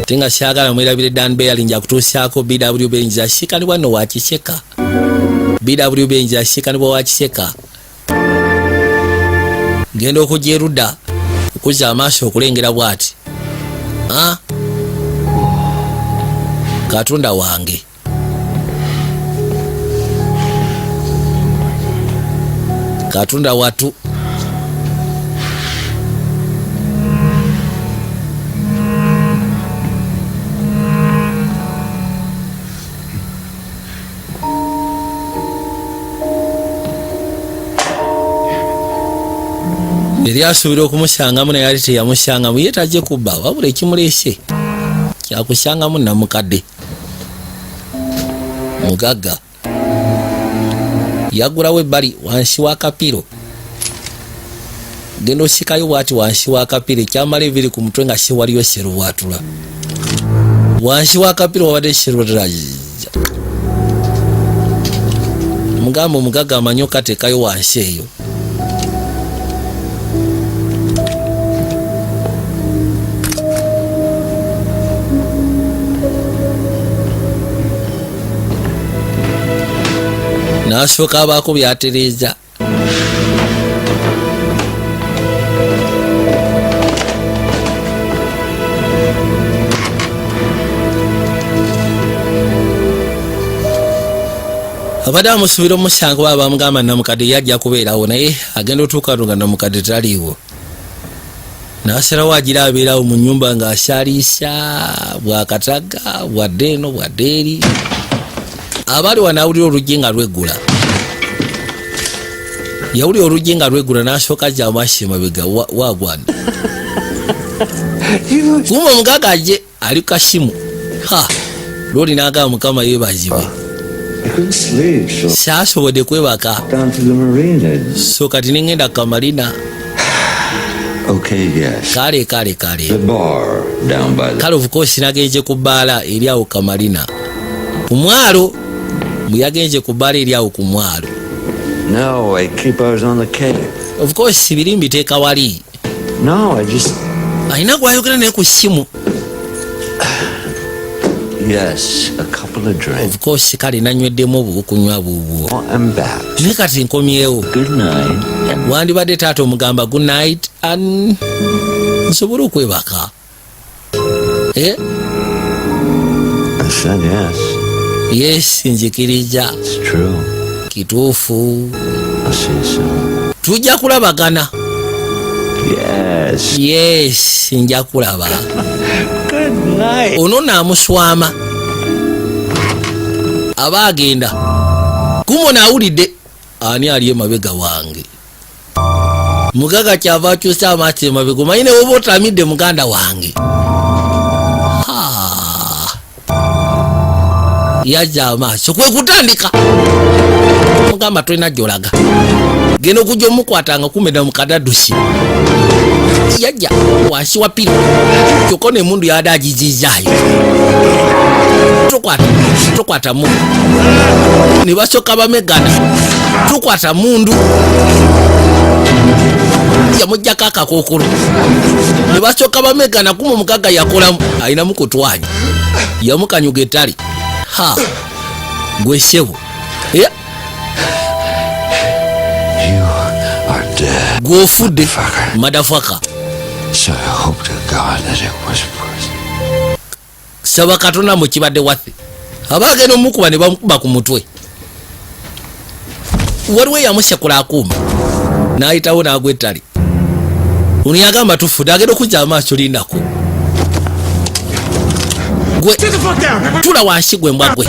Tinga syagala mwerabire Dan Bailey nja kutuusaako BW Benz ashikanibwa no wakiseka. BW Benz ashikanibwa wakiseka. Genda okujja erudda okuzza amaaso okulengera bw'ati. Katonda wange. Katonda watu. Yali asuubira okumusangamu naye ali teyamusangamu ye tajje kubba wabula ekimuleese kyakusangamu namukadde mugagga yagulawo ebbali wansi wa kapiro genda osikayo bwati wansi wa kapiro ekyamala ebiri ku mutwe nga sewaliyo seruwatula wansi wa kapiro wabadde seruwatula mugamba omugagga amanyi okatekayo wansi eyo n'asooka abaako byatereeza. abadde amusuubira omusango baba bamugamba namukadde yajja kubeerawo naye agenda otuuka nga namukadde taliiwo. N'asalawo agira abeerawo mu nnyumba ng'asyaliisa bwakataga bwadde eno bwadde eri. Abaali wanaawulira oluggi nga lweggula. Yawulira oluggi nga lweggula n'asooka ajja amaaso emabega waagwana. Kuma omugagga ajje ali kasimu. Looli n'agamba Mukama yeebazibwe. Saasobodde kwebaka. So kati nengenda Kamalina. Okay, yes. Kale. The bar down by the... Kale of course nagenze ku bbaala eri awo Kamalina. Ku mwalo muyagenze ku bbaala eri awo ku mwalo. No, I keep ours on the cave. Of course biri mbiteeka wali. No, I just... Alina gwayogera naye ku ssimu. Yes, a couple of drinks. Of course kale nanyweddemu obukunywa buubwo. I'm back. Naye kati nkomyewo. Good night. Wandibadde taata omugamba good night and nsobole okwebaka. I said yes. Yes, nzikiriza. It's true. Kituufu. I'll see you soon. Tujja kulabagana. Yes. Yes, nja kulaba. Good night. Ono naamuswama. Aba agenda. Kumo naawulidde ani ali emabega wange. Mugaga kyava akyusa amaaso emabega. Omanyi ne woba otamidde muganda wange. Yajja amaaso kwe kutandika. Mugamba tolina gy'olaga. Genda okujja omukwatanga kumeda mu kadaddusi. Yajja wansi wa pilo. Kyokka n'emmundu yadde agizizaayo. Tokwata mundu. Ne basooka bamegana. Tokwata mundu. Yamuggyako akakookolo. Ne basooka bamegana kuma omugagga yakolamu. Alinamu kutwanya. Yamukanyuga ettale. Gwe ssebo. You are dead. Gw'ofudde madafaka. So I hope to God that it was worth. Saba Katonda mu kibadde waffe. Abaagenda omukuba ne bamukuba ku mutwe. Waliwo eyamusekula akuuma. N'ayitawo n'agwa ettale. Ono yagamba tufudde agenda okujja amaaso lindako. Gwe tula wansi gwe mbwa gwe.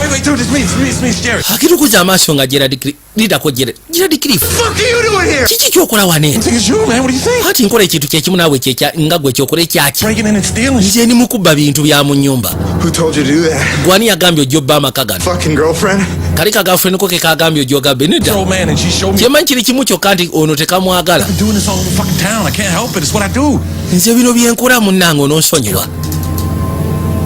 Akiri okujja amaaso nga lindako Gerard Cliff. Kiki kyokola wane? Ati nkola ekintu kyekimu naawe nga gwe kyokola ekyaki. Nze ni mukubba bintu bya mu nnyumba. Gwani yagambye ojjobba amaka gano. Kali ka girlfriend ko ke kagambye ojjogambe nedda. Kyemanyi kiri kimu kyokka nti ono tekamwagala. Nze bino byenkola munnange ononsonyiwa.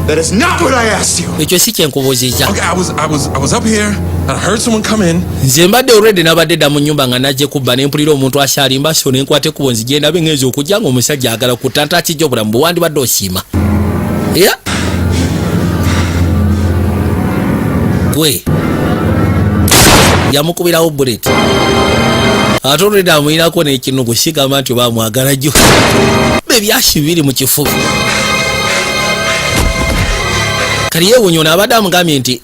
That is not what I asked you. Ekyo si kyenkubuuzizza. Okay, I was up here and I heard someone come in. Nze mbadde already nabadde dda mu nnyumba nga najje kubba ne mpulira omuntu akyalimba so ne nkwate kubo nzigenda bengeeza okujja nga omusajja agala kutanta kijja obulamu bwe wandibadde osiima. Gwe yamukubirawo bullet. Ate already amuyinako n'ekinugu sigamba nti baamwagala jjo. Ebyasi biri mu kifuba. Kali yeewunya ono abadde amugambye nti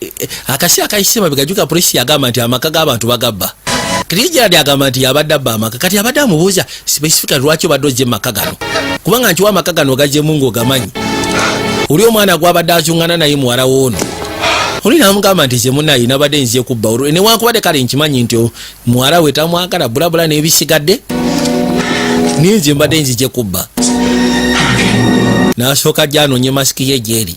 akaseera kayise mabega jjuka poliisi yagamba nti amaka g'abantu bagabba. Kali Gerard agamba nti abadde abba amaka. Kati abadde amubuuza specifica lwaki obadde ozze maka gano. Kubanga nti wa amaka gano gagyemu ng'ogamanyi. Oli omwana gw'abadde akyungana naye muwala w'ono. Oli n'amugamba nti ze munnaye nabadde nzye kubba. Newankubadde kale nkimanyi nti muwala we tamwagala bulabula n'ebisigadde. Naye nze mbadde nzije kubba. N'asooka ajja anoonye masiki ye gyeri.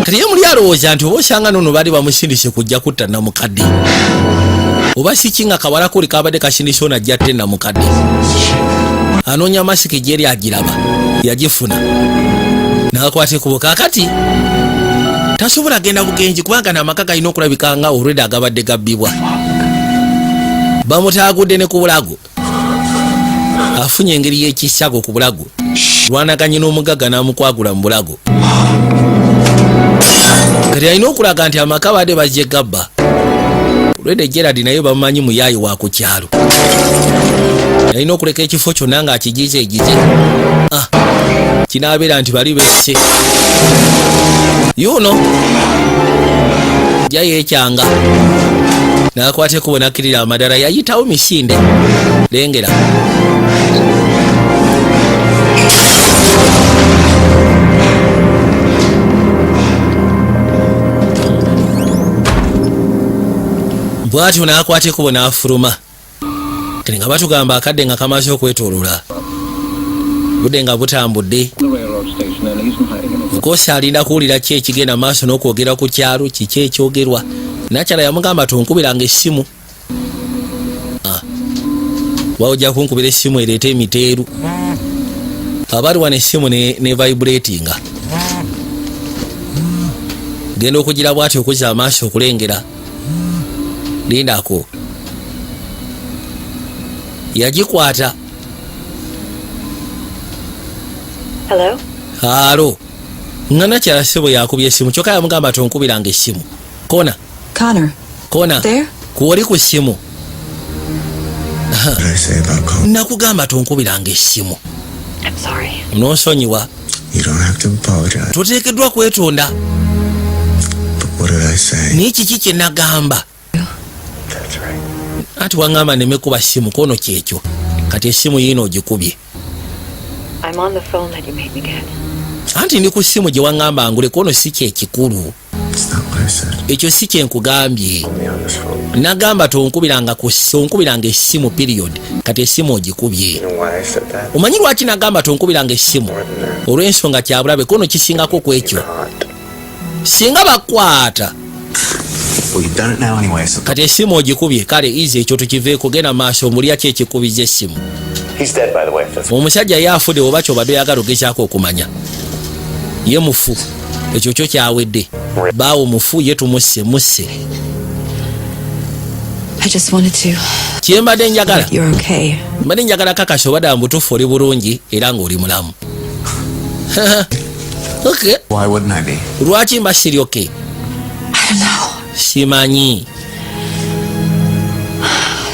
Kati ye muli alowooza nti oba osanga nono baali bamusindise kujja kutta namukadde. Oba si kinga kawala kuli kabadde kasindise ono ajja atte namukadde. Anoonya masiki gyeri agiraba. Yagifuna. N'akwata ekkubo kaakati. Tasobola genda bugenzi kubanga n'amaka galina okulabika nga already agabadde gabbibwa. Bamutaagudde ne ku bulago. Afunye engeri y'ekisago ku bulago. Lwanaganye n'omugagga n'amukwagula mu bulago. kati alina okulaga nti amaka badde bajje gabba. Olwedde Gerard naye bamumanyi muyaayi wa ku kyalo. Alina okuleka ekifo kyonna ng'akigize egize. Kinaabeera nti bali beese. Yuno jja yeekyanga n'akwata ekkubo n'akkirira amadala yayitawo misinde. Lengera. Bw'atyo n'akwata ekkubo n'afuluma. Kati nga batugamba akadde nga kamaze okwetoolola. Budde nga butambudde. Vukosi alinda kuwulira ki ekigenda maaso n'okwogera ku kyalo kiki ekyogerwa. Nakyala yamugamba tunkubiranga essimu. Wajja kunkubira essimu ereeta emiteeru. Abali wano essimu ne vibratinga. Genda okugira bw'atyo okuzza amaaso okulengera. Lindako. Yagikwata. Hello? Halo. Nga nakyala ssebo yakubye essimu kyokka yamugamba tonkubiranga essimu. Kona. Kona. There? Kuwoli ku ssimu. What did I say about Cole? Nakugamba tonkubiranga essimu. I'm sorry. Nosonyiwa. You don't have to apologize. Toteekeddwa kwetonda. But what did I say? N'ekiki kye nagamba. That's right. Ati wangamba nemekuba ssimu kono kyekyo. Kati essimu yiino ogikubye. I'm on the phone that you made me get. Anti ndi ku ssimu gye wangamba ngule kono si kyekikulu. It's not what I said. Ekyo si kyenkugambye. Only on this phone. Nagamba tonkubiranga essimu period. Kati essimu ogikubye. You know why I said that? Omanyi lwaki nagamba tonkubiranga essimu? More than that. Olw'ensonga kyabulabe kono kisingako ku ekyo. Caught. Singa bakwata. Well, you've done it now anyway, so Kati essimu ogikubye kale izi ekyo tukiveeko genda maaso omulya ki ekikubiza essimu. He's dead, by the way. That's Omusajja ye afudde oba kyobadde oyagala ogezaako okumanya. Ye mufu. Ekyo kyo kyawedde. Baawo mufu ye tumusse. I just wanted to Kye mbadde njagala. you're okay. Mbadde njagala kakasa obadde mbutuufu oli bulungi era ng'oli mulamu. Okay. Why wouldn't I be? Lwaki mba siri okay? I don't know. Simanyi.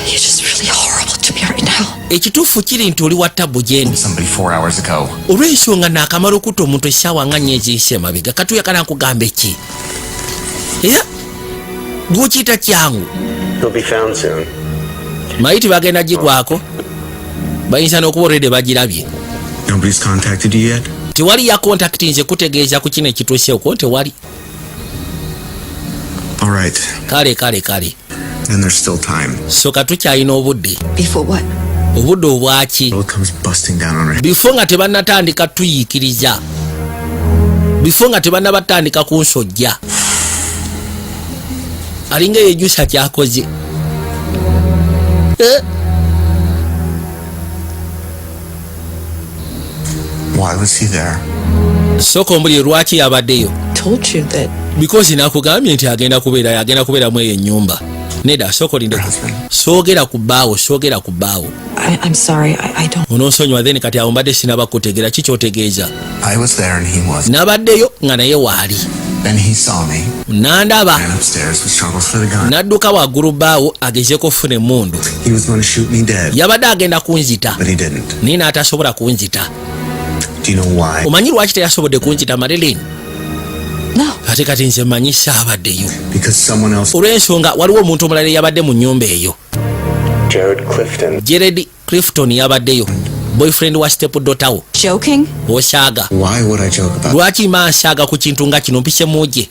You're just really horrible to me right now. Ekituufu kiri nti oli wa ttabu gyendi. somebody 4 hours ago. Olw'ensonga naakamala okutta omuntu essaawa nga nnya eziyise emabega katuyagala nkugambe ki? Era gw'okiyita kyangu. He'll be found soon. Mayiti bagenda gigwako. Bayinza n'okuba olwedde bagirabye. Nobody's contacted you yet? Tewali ya kontakiti nze kutegeeza ku kino ekituuseeko tewali. All right. Kale. Then there's still time. So katukyalina obudde. Before what? Obudde obwaki? Bill comes busting down on her. Bifo nga tebannatandika tuyiikiriza. Bifo nga tebannabatandika kunsojja. Alinga yejusa kyakoze. Why was he there? Soko mbuli lwaki yabaddeyo? Told you that. Because nakugambye nti agenda kubeera mu eyo ennyumba. Neda soko linde. Soogera ku bbaawo. I'm sorry. I don't. Onoosonyiwa then kati awo mbadde sinabakutegeera ki ky'otegeeza. I was there and he wasn't. Nabaddeyo nga naye waali. Then he saw me. Nandaba. Ran upstairs with struggles for the gun. N'adduka waggulu bbaawo agezeeko ofuna emmundu. He was going to shoot me dead. Yabadde agenda kunzita. But he didn't. Naye n'atasobola kunzita. Do you know why? Omanyi lwaki teyasobodde kunzita Madeline? No. Ate kati nze mmanyi saabaddeyo. Because someone else. Olw'ensonga waliwo omuntu omulala yabadde mu nnyumba eyo. Jared Clifton yabaddeyo. Boyfriend wa stepdaughter wo. Joking? Osaaga. Why would I joke about? Lwaki mansaaga ku kintu nga kino mpise muje?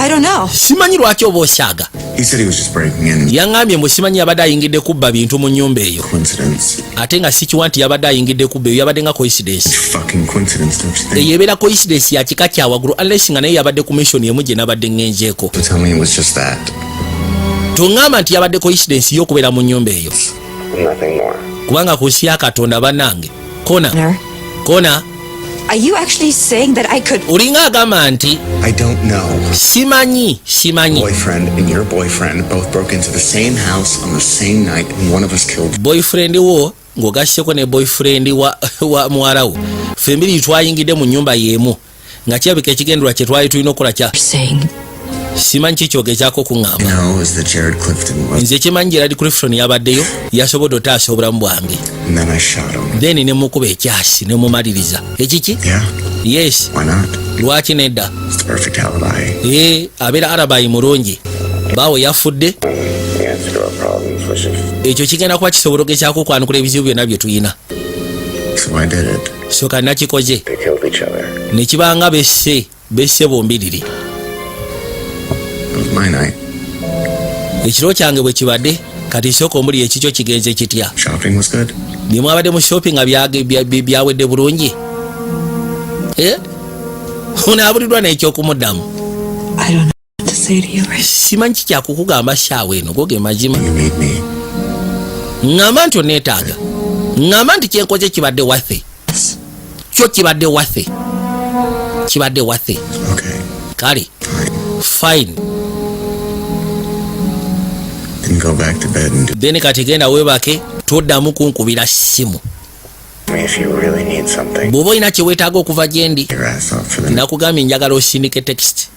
I don't know. Simanyi lwaki oba osaaga. He said he was just breaking in. Yaŋŋambye mbu simanyi yabadde ayingidde kubba bintu mu nnyumba eyo. Coincidence. Ate nga sikiwa nti yabadde ayingidde kubba eyo yabadde nga coincidence. Fucking coincidence, don't you think? Eyo ebeera coincidence ya kika kya waggulu unless nga naye yabadde ku mission emu gye nabadde ŋŋenzeeko. So tell me it was just that. Toŋŋamba nti yabadde coincidence y'okubeera mu nnyumba eyo. Nothing more. Kubanga ku nsi ya Katonda bannange. Kona. Are you actually saying that I could? Olinga agamba nti I don't know. simanyi. Boyfriend and your boyfriend both broke into the same house on the same night and one of us killed. Boyfriend wo ng'ogasseko ne boyfriend wa muwala wo. Ffe mbiri twayingidde mu nnyumba y'emu nga kirabika ekigendera kye twali tulina okukola kya. Saying simanyi kikyogezaako kuŋŋamba. You know, is that Jared Clifton was. Nze kimanyi Gerald Clifton yabaddeyo yasobodde otaasa obulamu bwange. And then I shot him. Then ne mukuba ekyasi ne mumaliriza. Ekiki? Yeah. Yes. Why not? Lwaki nedda? It's the perfect alibi. Abeera alibi mulungi. Baawe yafudde. The answer to our problems was if Ekyo kigenda kuba kisobola okugezaako okwanukula ebizibu byonna bye tulina. So I did it. So kati nakikoze. they killed each other. Ne kibanga besse bombiriri. It was my night. Ekiro kyange bwe kibadde kati sooka omuli ekikyo kigenze kitya. Shopping was good. Bye mwabadde mu shopping nga byawedde bulungi. Onaabuliddwa n'ekyokumuddamu. I don't know what to say to you right Simanyi kikyakukugamba shaawa eno goge mazima. You made me. Ngamba nti oneetaaga. Ngamba nti kyenkoze kibadde wathe. Kyo kibadde wathe. Kibadde wathe. Okay. Kale. Fine. Fine. Then go back to bed and do. Then kati genda weebake toddamu kunkubira ssimu. I mean, if you really need something, Bw'oba olina kye weetaaga okuva gye ndi. Your ass off for the. Nakugambye njagala osindike text.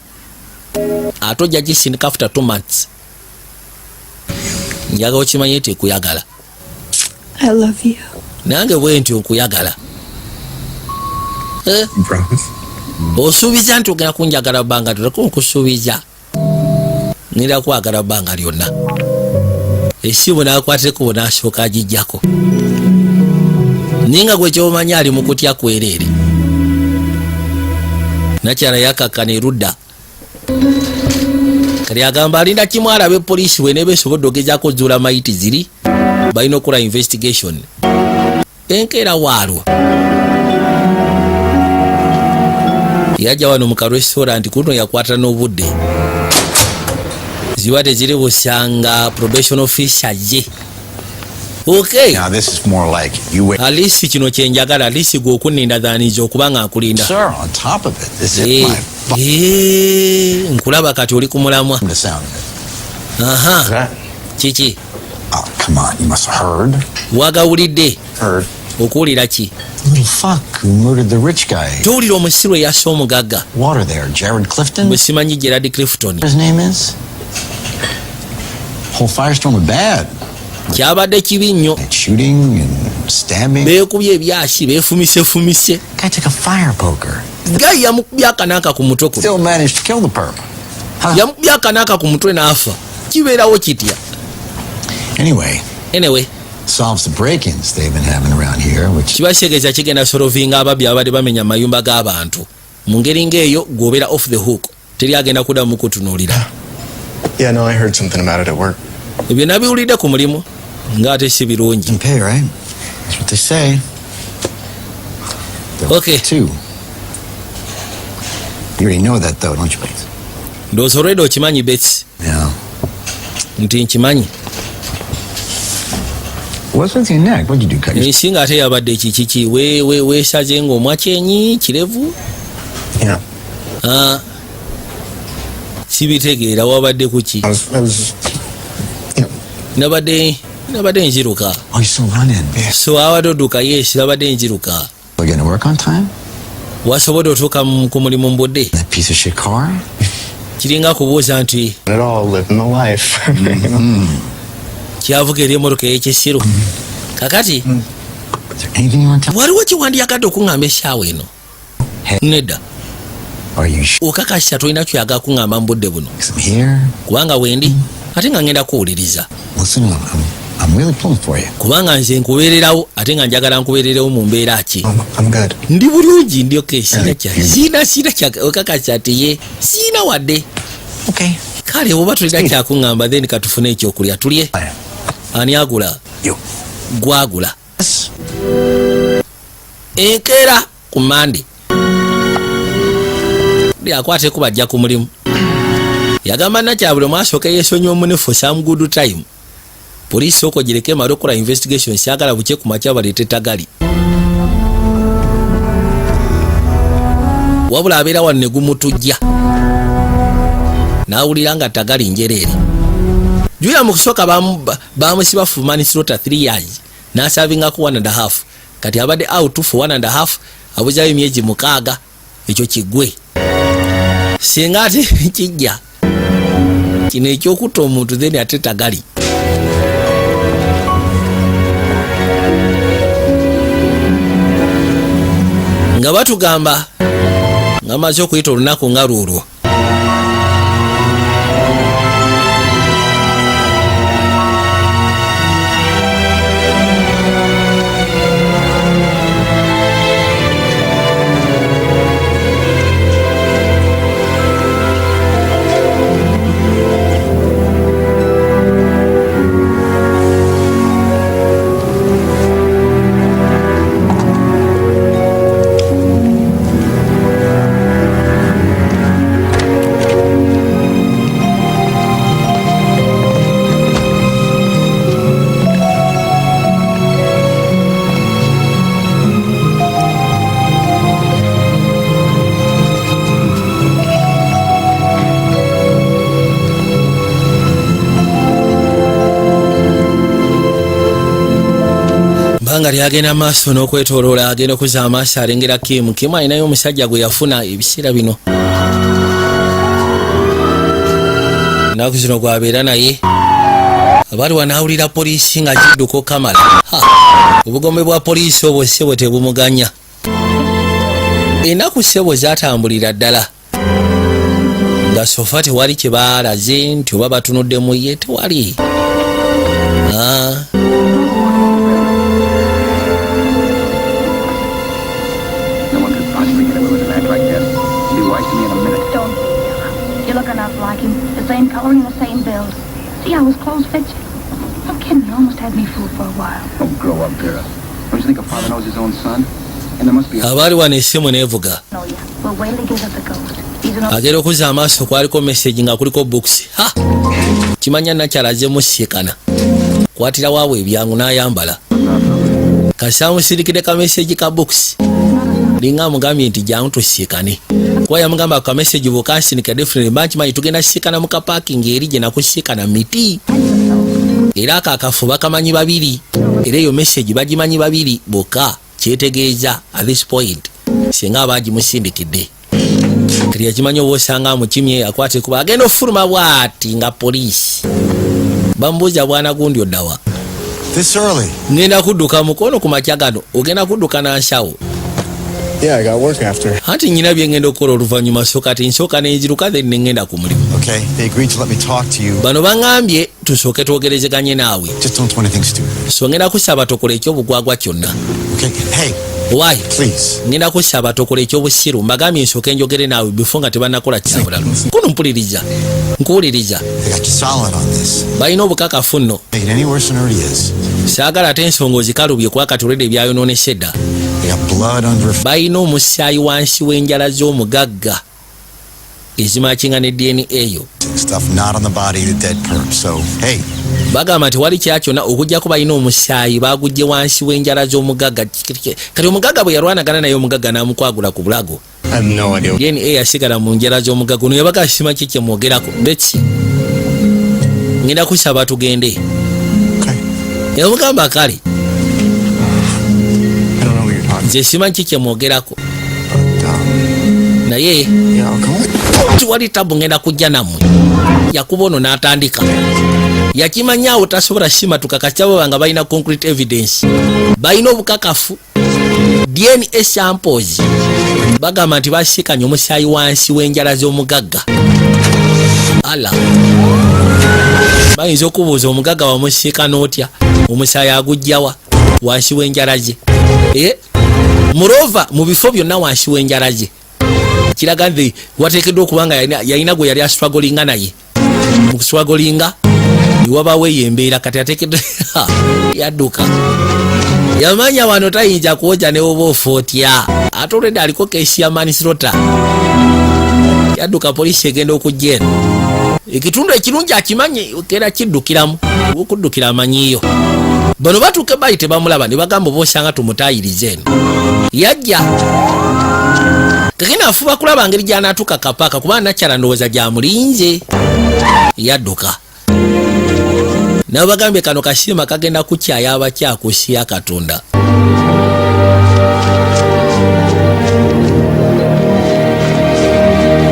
Ate ojja gisindika after 2 months. Njagala okimanye nti ekuyagala. I love you. Nange bwe nti nkuyagala. Promise. Osuubiza nti ogenda kunjagala bbanga tuleko nkusuubiza. Ngira kwagala bbanga lyonna. Essimu n'akwateko n'asooka agijjako. Ninga gwe kyomanyi ali mu kutya kwereere. Nakyala yakakkana erudda. Kali agamba alinda kimu alabe poliisi bw'eneeba esobodde ogezaako ozuula mayiti ziri balina okukola investigation. Enkeera waalwo. Yajja wano mu karestaurant kuno yakwata n'obudde. Ziba teziri busanga probation officer ye. Okay. Now this is more like you wait. At least kino kyenjagala, at least gwe okunninda dhaaniza okuba nga nkulinda. Sir, on top of it, this is my nkulaba kati oli ku mulamwa. the sound of it. Aha. that Kiki? Oh, come on, you must have heard. Wagawulidde. heard. Okuwulira ki? Little fuck who murdered the rich guy. Towulira omusiru eyassa omugagga. Water there, Jared Clifton. Bwe simanyi Gerald Clifton. His name is. Whole firestorm was bad. Kyabadde kibi nnyo. And shooting and stabbing. Beekubye ebyasi beefumise. Guy took a fire poker. Gayi yamukubye akanaaka ku mutwe kuno. Still managed to kill the perp. Huh. Yamukubye akanaaka ku mutwe n'afa. Kibeerawo kitya? Anyway, solves the break-ins they've been having around here, which kibasegeeza kigenda solovinga ababbi abadde bamenya mayumba g'abantu. Mu ngeri ng'eyo gwobeera off the hook. Teri agenda kuddamu kutunuulira. Yeah, no, I heard something about it at work. Ebyo nabiwulidde ku mulimu ng'ate si birungi. can pay, right? That's what they say. Okay. Two. You already know that, though, don't you, Bates? Ndowooza olwedde okimanyi Bets Yeah. nti nkimanyi. What's with your neck? What'd you do? Cut your... Ensi ng'ate yabadde kiki weesaze ng'omwa kyenyi kirevu. Yeah. Sibitegeera wabadde kuki. I was. Nabadde nziruka. Oh, you're still running. Yeah. So abadde odduka yes nabadde nziruka. We're going to work on time? Wasobodde otuuka ku mulimu mu budde. That piece of shit car? Kiringa kubuuza nti It all living the life. kyavuga eri emmotoka ey'ekisiru. Kakati Is there anything you want to tell? waliwo kiwandiyagadde okuŋŋamba essaawa eno. Nedda Are you sure? okakasa tolina kyoyaga kuŋŋamba mu budde buno. I'm here. Kubanga wendi ate nga ngenda kuwuliriza. Listen, I'm really pulling for you. Kubanga nze nkubeererawo ate nga njagala nkubeererewo mu mbeera ki. I'm good. Ndi bulungi ndi okay siina kya okakasa ati ye siina wadde. Okay. Kale oba tolina kyakuŋŋamba then katufune ekyokulya tulye. Ani agula? You. Gwagula. Yes. Enkeera ku Mande. Akwateko bajja ku mulimu. Yagamba Nakyabule mwasooka yeesonyiwa omune for some good time. Poliisi sooka gireke emale okukola investigation syagala buke ku makya baleete tagali. Wabula abeera wano ne gumutujja. N'awulira nga tagali njereere. Julia mu kusooka baamusiba for manslaughter 3 years. N'asavingako 1.5. Kati abadde out for 1.5 abuzayo emyezi 6. Ekyo kiggwe. Singa ate kijja kino ekyokutta omuntu then ate tagali. Nga batugamba nga maze okuyita olunaku nga lulwo. Banga lyagenda maaso n'okwetoloola agenda okuza amaaso alengera Kim. Kim alinayo omusajja gwe yafuna ebiseera bino. Ennaku zino gwabeera naye. Abali wanaawulira poliisi nga kidduko Kamala. Obugombe bwa poliisi obwo ssebo tebumuganya. Ennaku ssebo zaatambulira ddala. Nga sofa tewali kye baalaze nti oba batunuddemu ye tewali. The same coloring, the same build. See how his clothes fit you? No kidding, you almost had me fooled for a while. Don't grow up, Vera. Don't you think a father knows his own son? And there must be a... Abali wana essimu nevuga. No, yeah. Well, wait till he gives up the ghost. He's an... Agenda okuza amaaso kwaliko message nga kuliko books. Kimanya nakyalaze musikana. Kwatira waawe ebyangu n'ayambala. Kasamusirikire ka message ka books. Linga mugambye nti jangu tusikane. Kwa yamugamba ka message bukansinika definitely banchi manyi tugenda sikana muka parking eri je nakusikana miti. Era akafuba kamanyi babiri. Era yo message bagimanyi babiri boka kyetegeeza at this point. Singa abaji musindikidde. Kiriya kimanyi obosanga mu kimye akwate kuba agenda ofuluma bwati nga police. Bambuza bwana gundi oddawa. This early. Ngenda kudduka mukono ku makyagano ogenda kudduka na nshawo. Yeah, I got work after. Hati nyina byengenda okukola oluvannyuma kati nsooka n'enziruka then ngenda ku mulimu. Okay, they agreed to let me talk to you. Bano bangambye tusooke twogerezeganye naawe. Just don't do anything stupid. So ngenda kusaba tokola ekyobugwagwa kyonna. Okay, hey. Why? Please. Ngenda kusaba tokola ekyobusiru mbagambye nsooke njogere naawe before nga tebanakola kyabulalo. Kuno mpuliriza. Nkuwuliriza. I got you solid on this. Balina obukakafu nno. Make it any worse than it already is. Saagala ate ensonga ozikalubye kuba katulede ebyayonoonesha edda. Balina omusaayi wansi w'enjala z'omugagga ezimakinga ne DNA eyo. Bagamba nti wali kyakyonna okujjako balina omusaayi baagujje wansi w'enjala z'omugagga. Kati omugagga bwe yalwanagana naye omugagga n'amukwagula ku bulago. DNA yasigala mu njala z'omugagga ono yabaga asima ki kyemwogerako. Beki ngenda kusaba tugende. Yamugamba kale nze simanyi ki kyemwogerako naye tiwali tabu ngenda kujja nammwe. Yakuba ono n'atandika yakimanyaawo tasobola simatuka kakyabo banga balina concrete evidence balina obukakafu DNA samples. Bagamba nti basikanye omusaayi wansi w'enjala z'omugagga. Ala bayinza okubuuza omugagga wamusika n'otya omusaayi agujjawa wansi w'enjala ze. Moreover mu bifo byonna wansi w'enjala ze kiraga nti wateekeddwa okubanga yalina gwe yali astrugglinga naye mu kustrugglinga iwabawo eyo embeera kati ateekeddwa yadduka yamanya wano tayinza kwoja ne oba ofootya ate olwedde aliko keesi ya manslaughter. Yadduka poliisi egenda okujja eno. Ekitundu ekirungi akimanyi kera kiddukiramu okuddukira amanyiyo. Bano batuuke bayi tebamulaba ne bagamba oba osanga tumutayirize eno. Yajja kakina afuba kulaba ngeri gy'anaatuuka kapaaka kuba nakyala ndowooza gyamulinze. Yadduka nabo bagambye kano kasiima kagenda kukyaya abakyakusiya Katonda.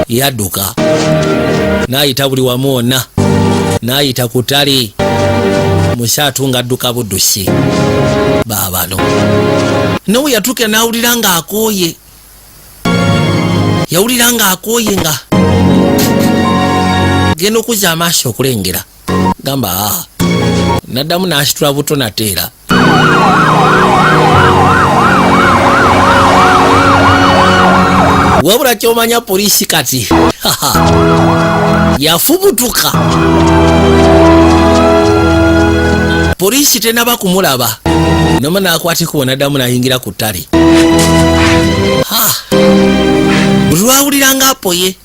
Yadduka n'ayita buli wamu wonna n'ayita ku ttale musaatu ng'adduka buddusi baabano nawe yatuuka n'awulira ng'akooye yawulira ng'akooye nga genda okuzza amaaso okulengera gamba naddamu n'asitula buto nateera wabula kyomanya poliisi kati yafubutuka poliisi tenaba kumulaba noma nakwatikubo naddamu nayingira ku ttale buli lwawulira ng'apoye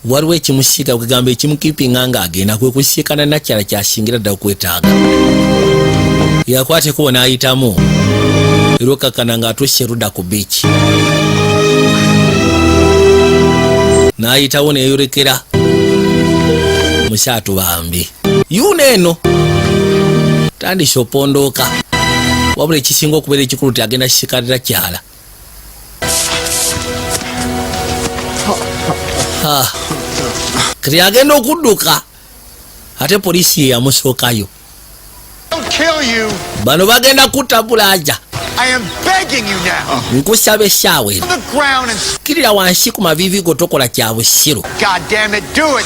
waliwo ekimusiika kwegamba ekimukipinga ng'agenda kwe kusiikana nakyala kyasingira ddala okwetaaga yakwatikubo n'ayitamu erwekakana ng'atusse erudda ku biiki n'ayitawo neeyolekera musaatu bambi yuno eno tandise opondooka wabula ekisinga okubeera ekikulu ti agenda kisikalira kyala kati agenda okudduka ate poliisi ye yamusookayo bano bagenda kutta bulaja nkusaba essaawa eno kirira wansi ku mavivi go tokola kya busiru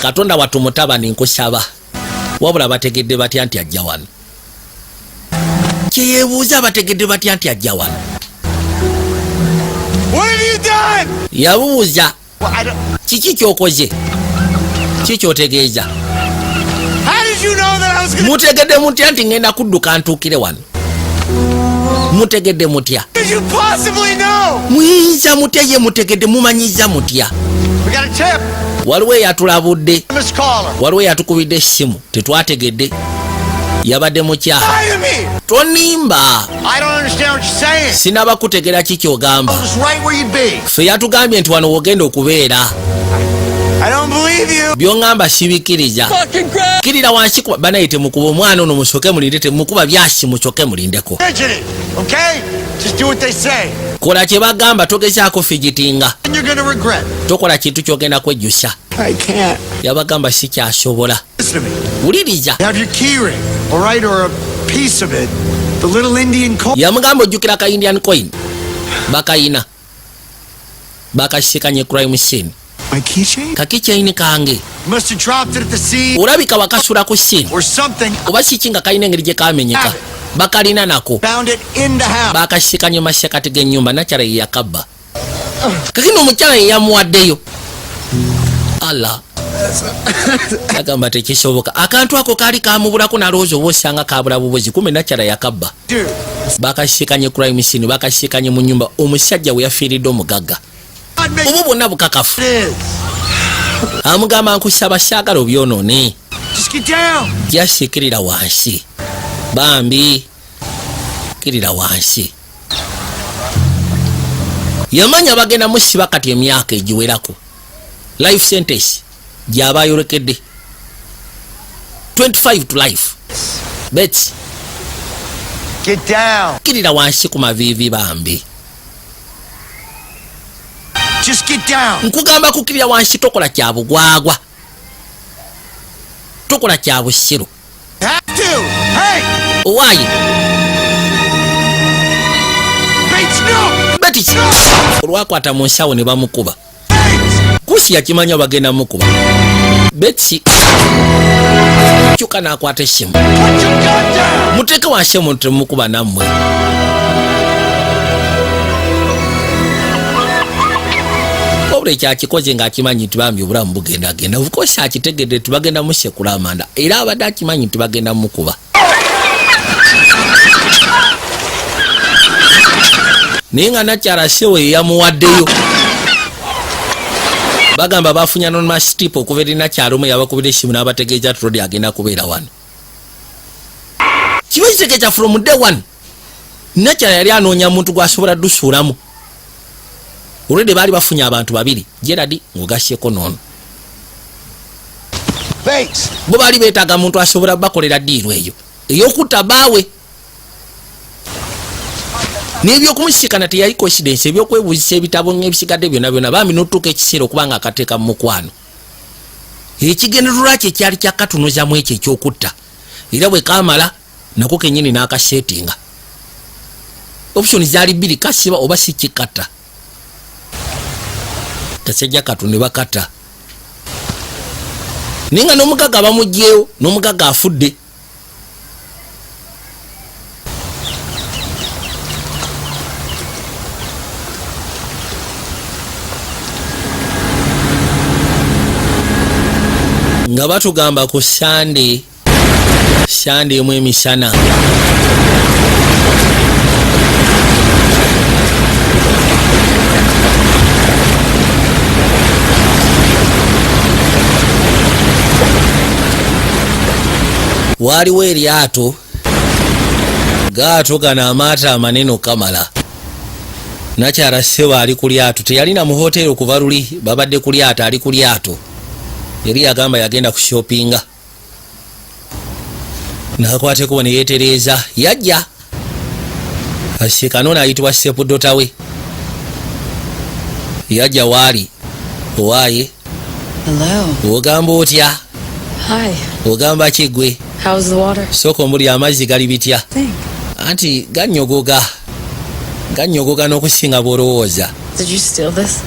katonda wattu mutabani nkusaba wabula bategedde batya nti ajja wano kyeyebuuza bategedde batya nti ajja wano yabuuza kiki kyokoze kikyotegeeza mutegedde mutya nti ngenda kudduka ntuukire wano mutegedde mutya muyinza mutya ye mutegedde mumanyiza mutya waliwo eyatulabudde waliwo eyatukubidde essimu tetwategedde yabadde mukya tonimba sinaba kutegera kikyogamba ffe yatugambye nti wano wogenda okubeera byongamba sibikiriza kirira wansi kuba banaye temukuba omwana ono musoke mulinde temukuba byasi mucoke mulindeko kola kye bagamba togezaako figitinga tokola kintu kyogenda kwejjusa yabagamba sikyasobola wuliriza yamugamba ojjukira ka Indian coin bakayina bakasikanye crime scene kakicyaini kange olabika wakasula ku scene oba kiki nga kalina engeri gye kamenyeka bakalina nako bakasikanye masekati g'ennyumba nakyala ye yakabba kakino omukyala ye yamuwaddeyo ala agamba tekisoboka akantu ako kaali kamubulako nalowooza oba osanga kabula bubuzi kumbe nakyala yakabba bakasikanye crime scene bakasikanye mu nyumba omusajja we yafiiridde omugagga obu bwonna bukakafu amugamba nkusaba saagala obyonoone jasikirira wansi bambi kirira wansi yamanya bagenda musiba kati emyaka egiwerako life sentence gyaba ayolekedde 25 to life bet kirira wansi ku maviivi bambi nkugamba kukirira wansi tokola kya bugwagwa tokola kya busiru owaayi beti olwakwata mu nsawo ne bamukuba kusi yakimanya bagenda mukuba beti kyuka nakwata essimu muteeke wansi omuntu temukuba nammwe wabula ekyakikoze ng'akimanyi nti bambi obulamu bugendagenda obukosi akitegedde tibagenda musekula amanda era abadde akimanyi nti bagenda mukuba naye nga nakyala sewe yamuwaddeyo bagamba bafunya anonymous tip okuva eri nakyala omu yabakubira essimu n'abategeeza tulodi agenda kubeera wano kiba kitegeeza from day one nakyala yali anoonya muntu gwasobola ddusuulamu olwedde baali bafunye abantu babiri Gerard ng'ogasyeko noono bo baali beetaaga muntu asobola bakolera ddiiru eyo ey'okutta baawe n'ebyokumusikana teyali coincidence ebyokwebuuzisa ebitabo ng'ebisigadde byonna byonna bambi n'otuuka ekiseera okubanga akateeka mu mukwano ekigendererwa kye kyali kyakatunozamu ekyo ekyokutta era bwe kamala nako kenyini n'akasetinga option zaali bbiri kasiba oba si kikata kasajja katu ne bakata ninga n'omugaga bamugyeyo n'omugaga afudde nga batugamba ku Sunday mu emisana waliwo eryato gaato gano amaato amanene kamala nakyala ssebo ali ku lyato teyalina mu hoteri okuva luli babadde ku lyato ali ku lyato yali yagamba yagenda ku shoppinga nakwateko ne yeetereeza yajja ashikano ayitibwa Sepudota we yajja waali owaaye ogamba otya ogamba kigwe How's the water? soko muri amazzi gali bitya anti ganyogoga n'okusinga bw'olowooza. Did you steal this?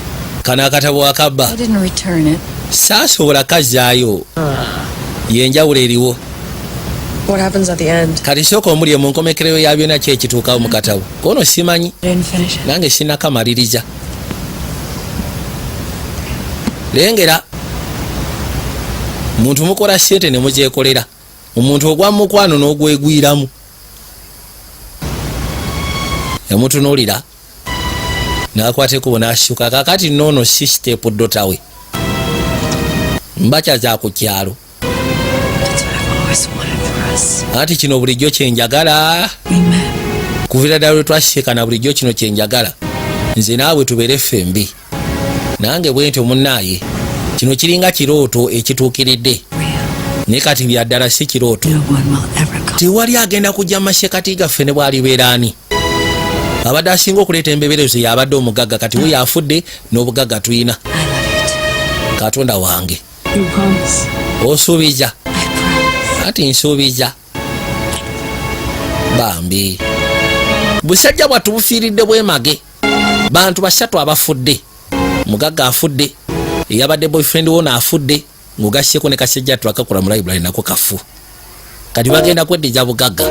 Kano akatabo akabba I didn't return it. saasobola kazzaayo yenjawulo eriwo. What happens at the end? Kati sooka omuli mu nkomekerero ya byonna ki ekituukawo mu katabo kono simanyi I didn't finish it. nange sinakamaliriza. Lengera muntu mukola sente ne mugyekolera omuntu ogwa mukwano n'ogwegwiramu yamutunuulira n'akwateko n'assuka kakati noono si Stepudota we mbakya za ku kyalo. That's what I've always wanted for us. Ati kino bulijjo kyenjagala We met. kuvira ddala lwe twasiikana bulijjo kino kyenjagala nze naawe tubeere fembi nange bwentyo munnaaye kino kiringa kirooto ekituukiridde naye kati byaddala si kirooto. No one will ever come. Tewali agenda kujja masekati gaffe ne bwalibeeraani abadde asinga okuleeta embeeberezo yabadde omugagga kati we yafudde n'obugagga tuyina. I love you too. Katonda wange You promise? osuubiza I promise. ati nsuubiza bambi busajja bwattu bufiiridde bwemage bantu basatu abafudde mugagga afudde eyabadde boyfriend wona afudde ngugasseko ne kasajja twakakola mu library nako kafu kati bagenda kweddiza bugagga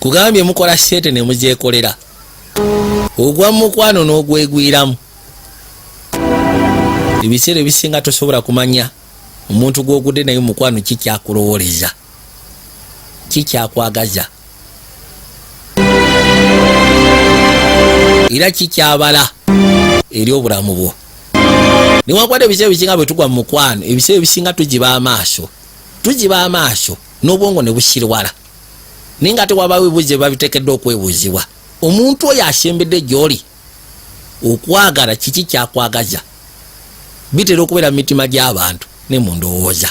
kugambye mukola sente ne mugyekolera ogwa mukwano n'ogwegwiramu ebiseera ebisinga tosobola kumanya omuntu gw'ogudde naye mukwano kikyakulowooleza kikyakwagaza era kikyabala eri obulamu bwo niwakwata ebiseera ebisinga bwe tugwa mu mukwano ebiseera ebisinga tugiba amaaso n'obwongo ne busirwala naye nga tewabaawo ebibuuzo babiteekeddwa okwebuuzibwa omuntu oyo asembedde gy'oli okwagala kiki kyakwagaza bitera okubeera mu mitima gy'abantu ne mu ndowooza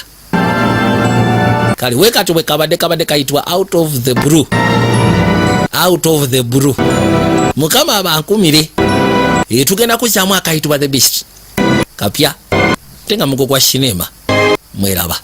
kale wekati bwe kabadde kayitibwa out of the blue mukama abankumire tugenda kuzaamu akayitibwa the beast kapya tenga mugo gwa sinema mweraba.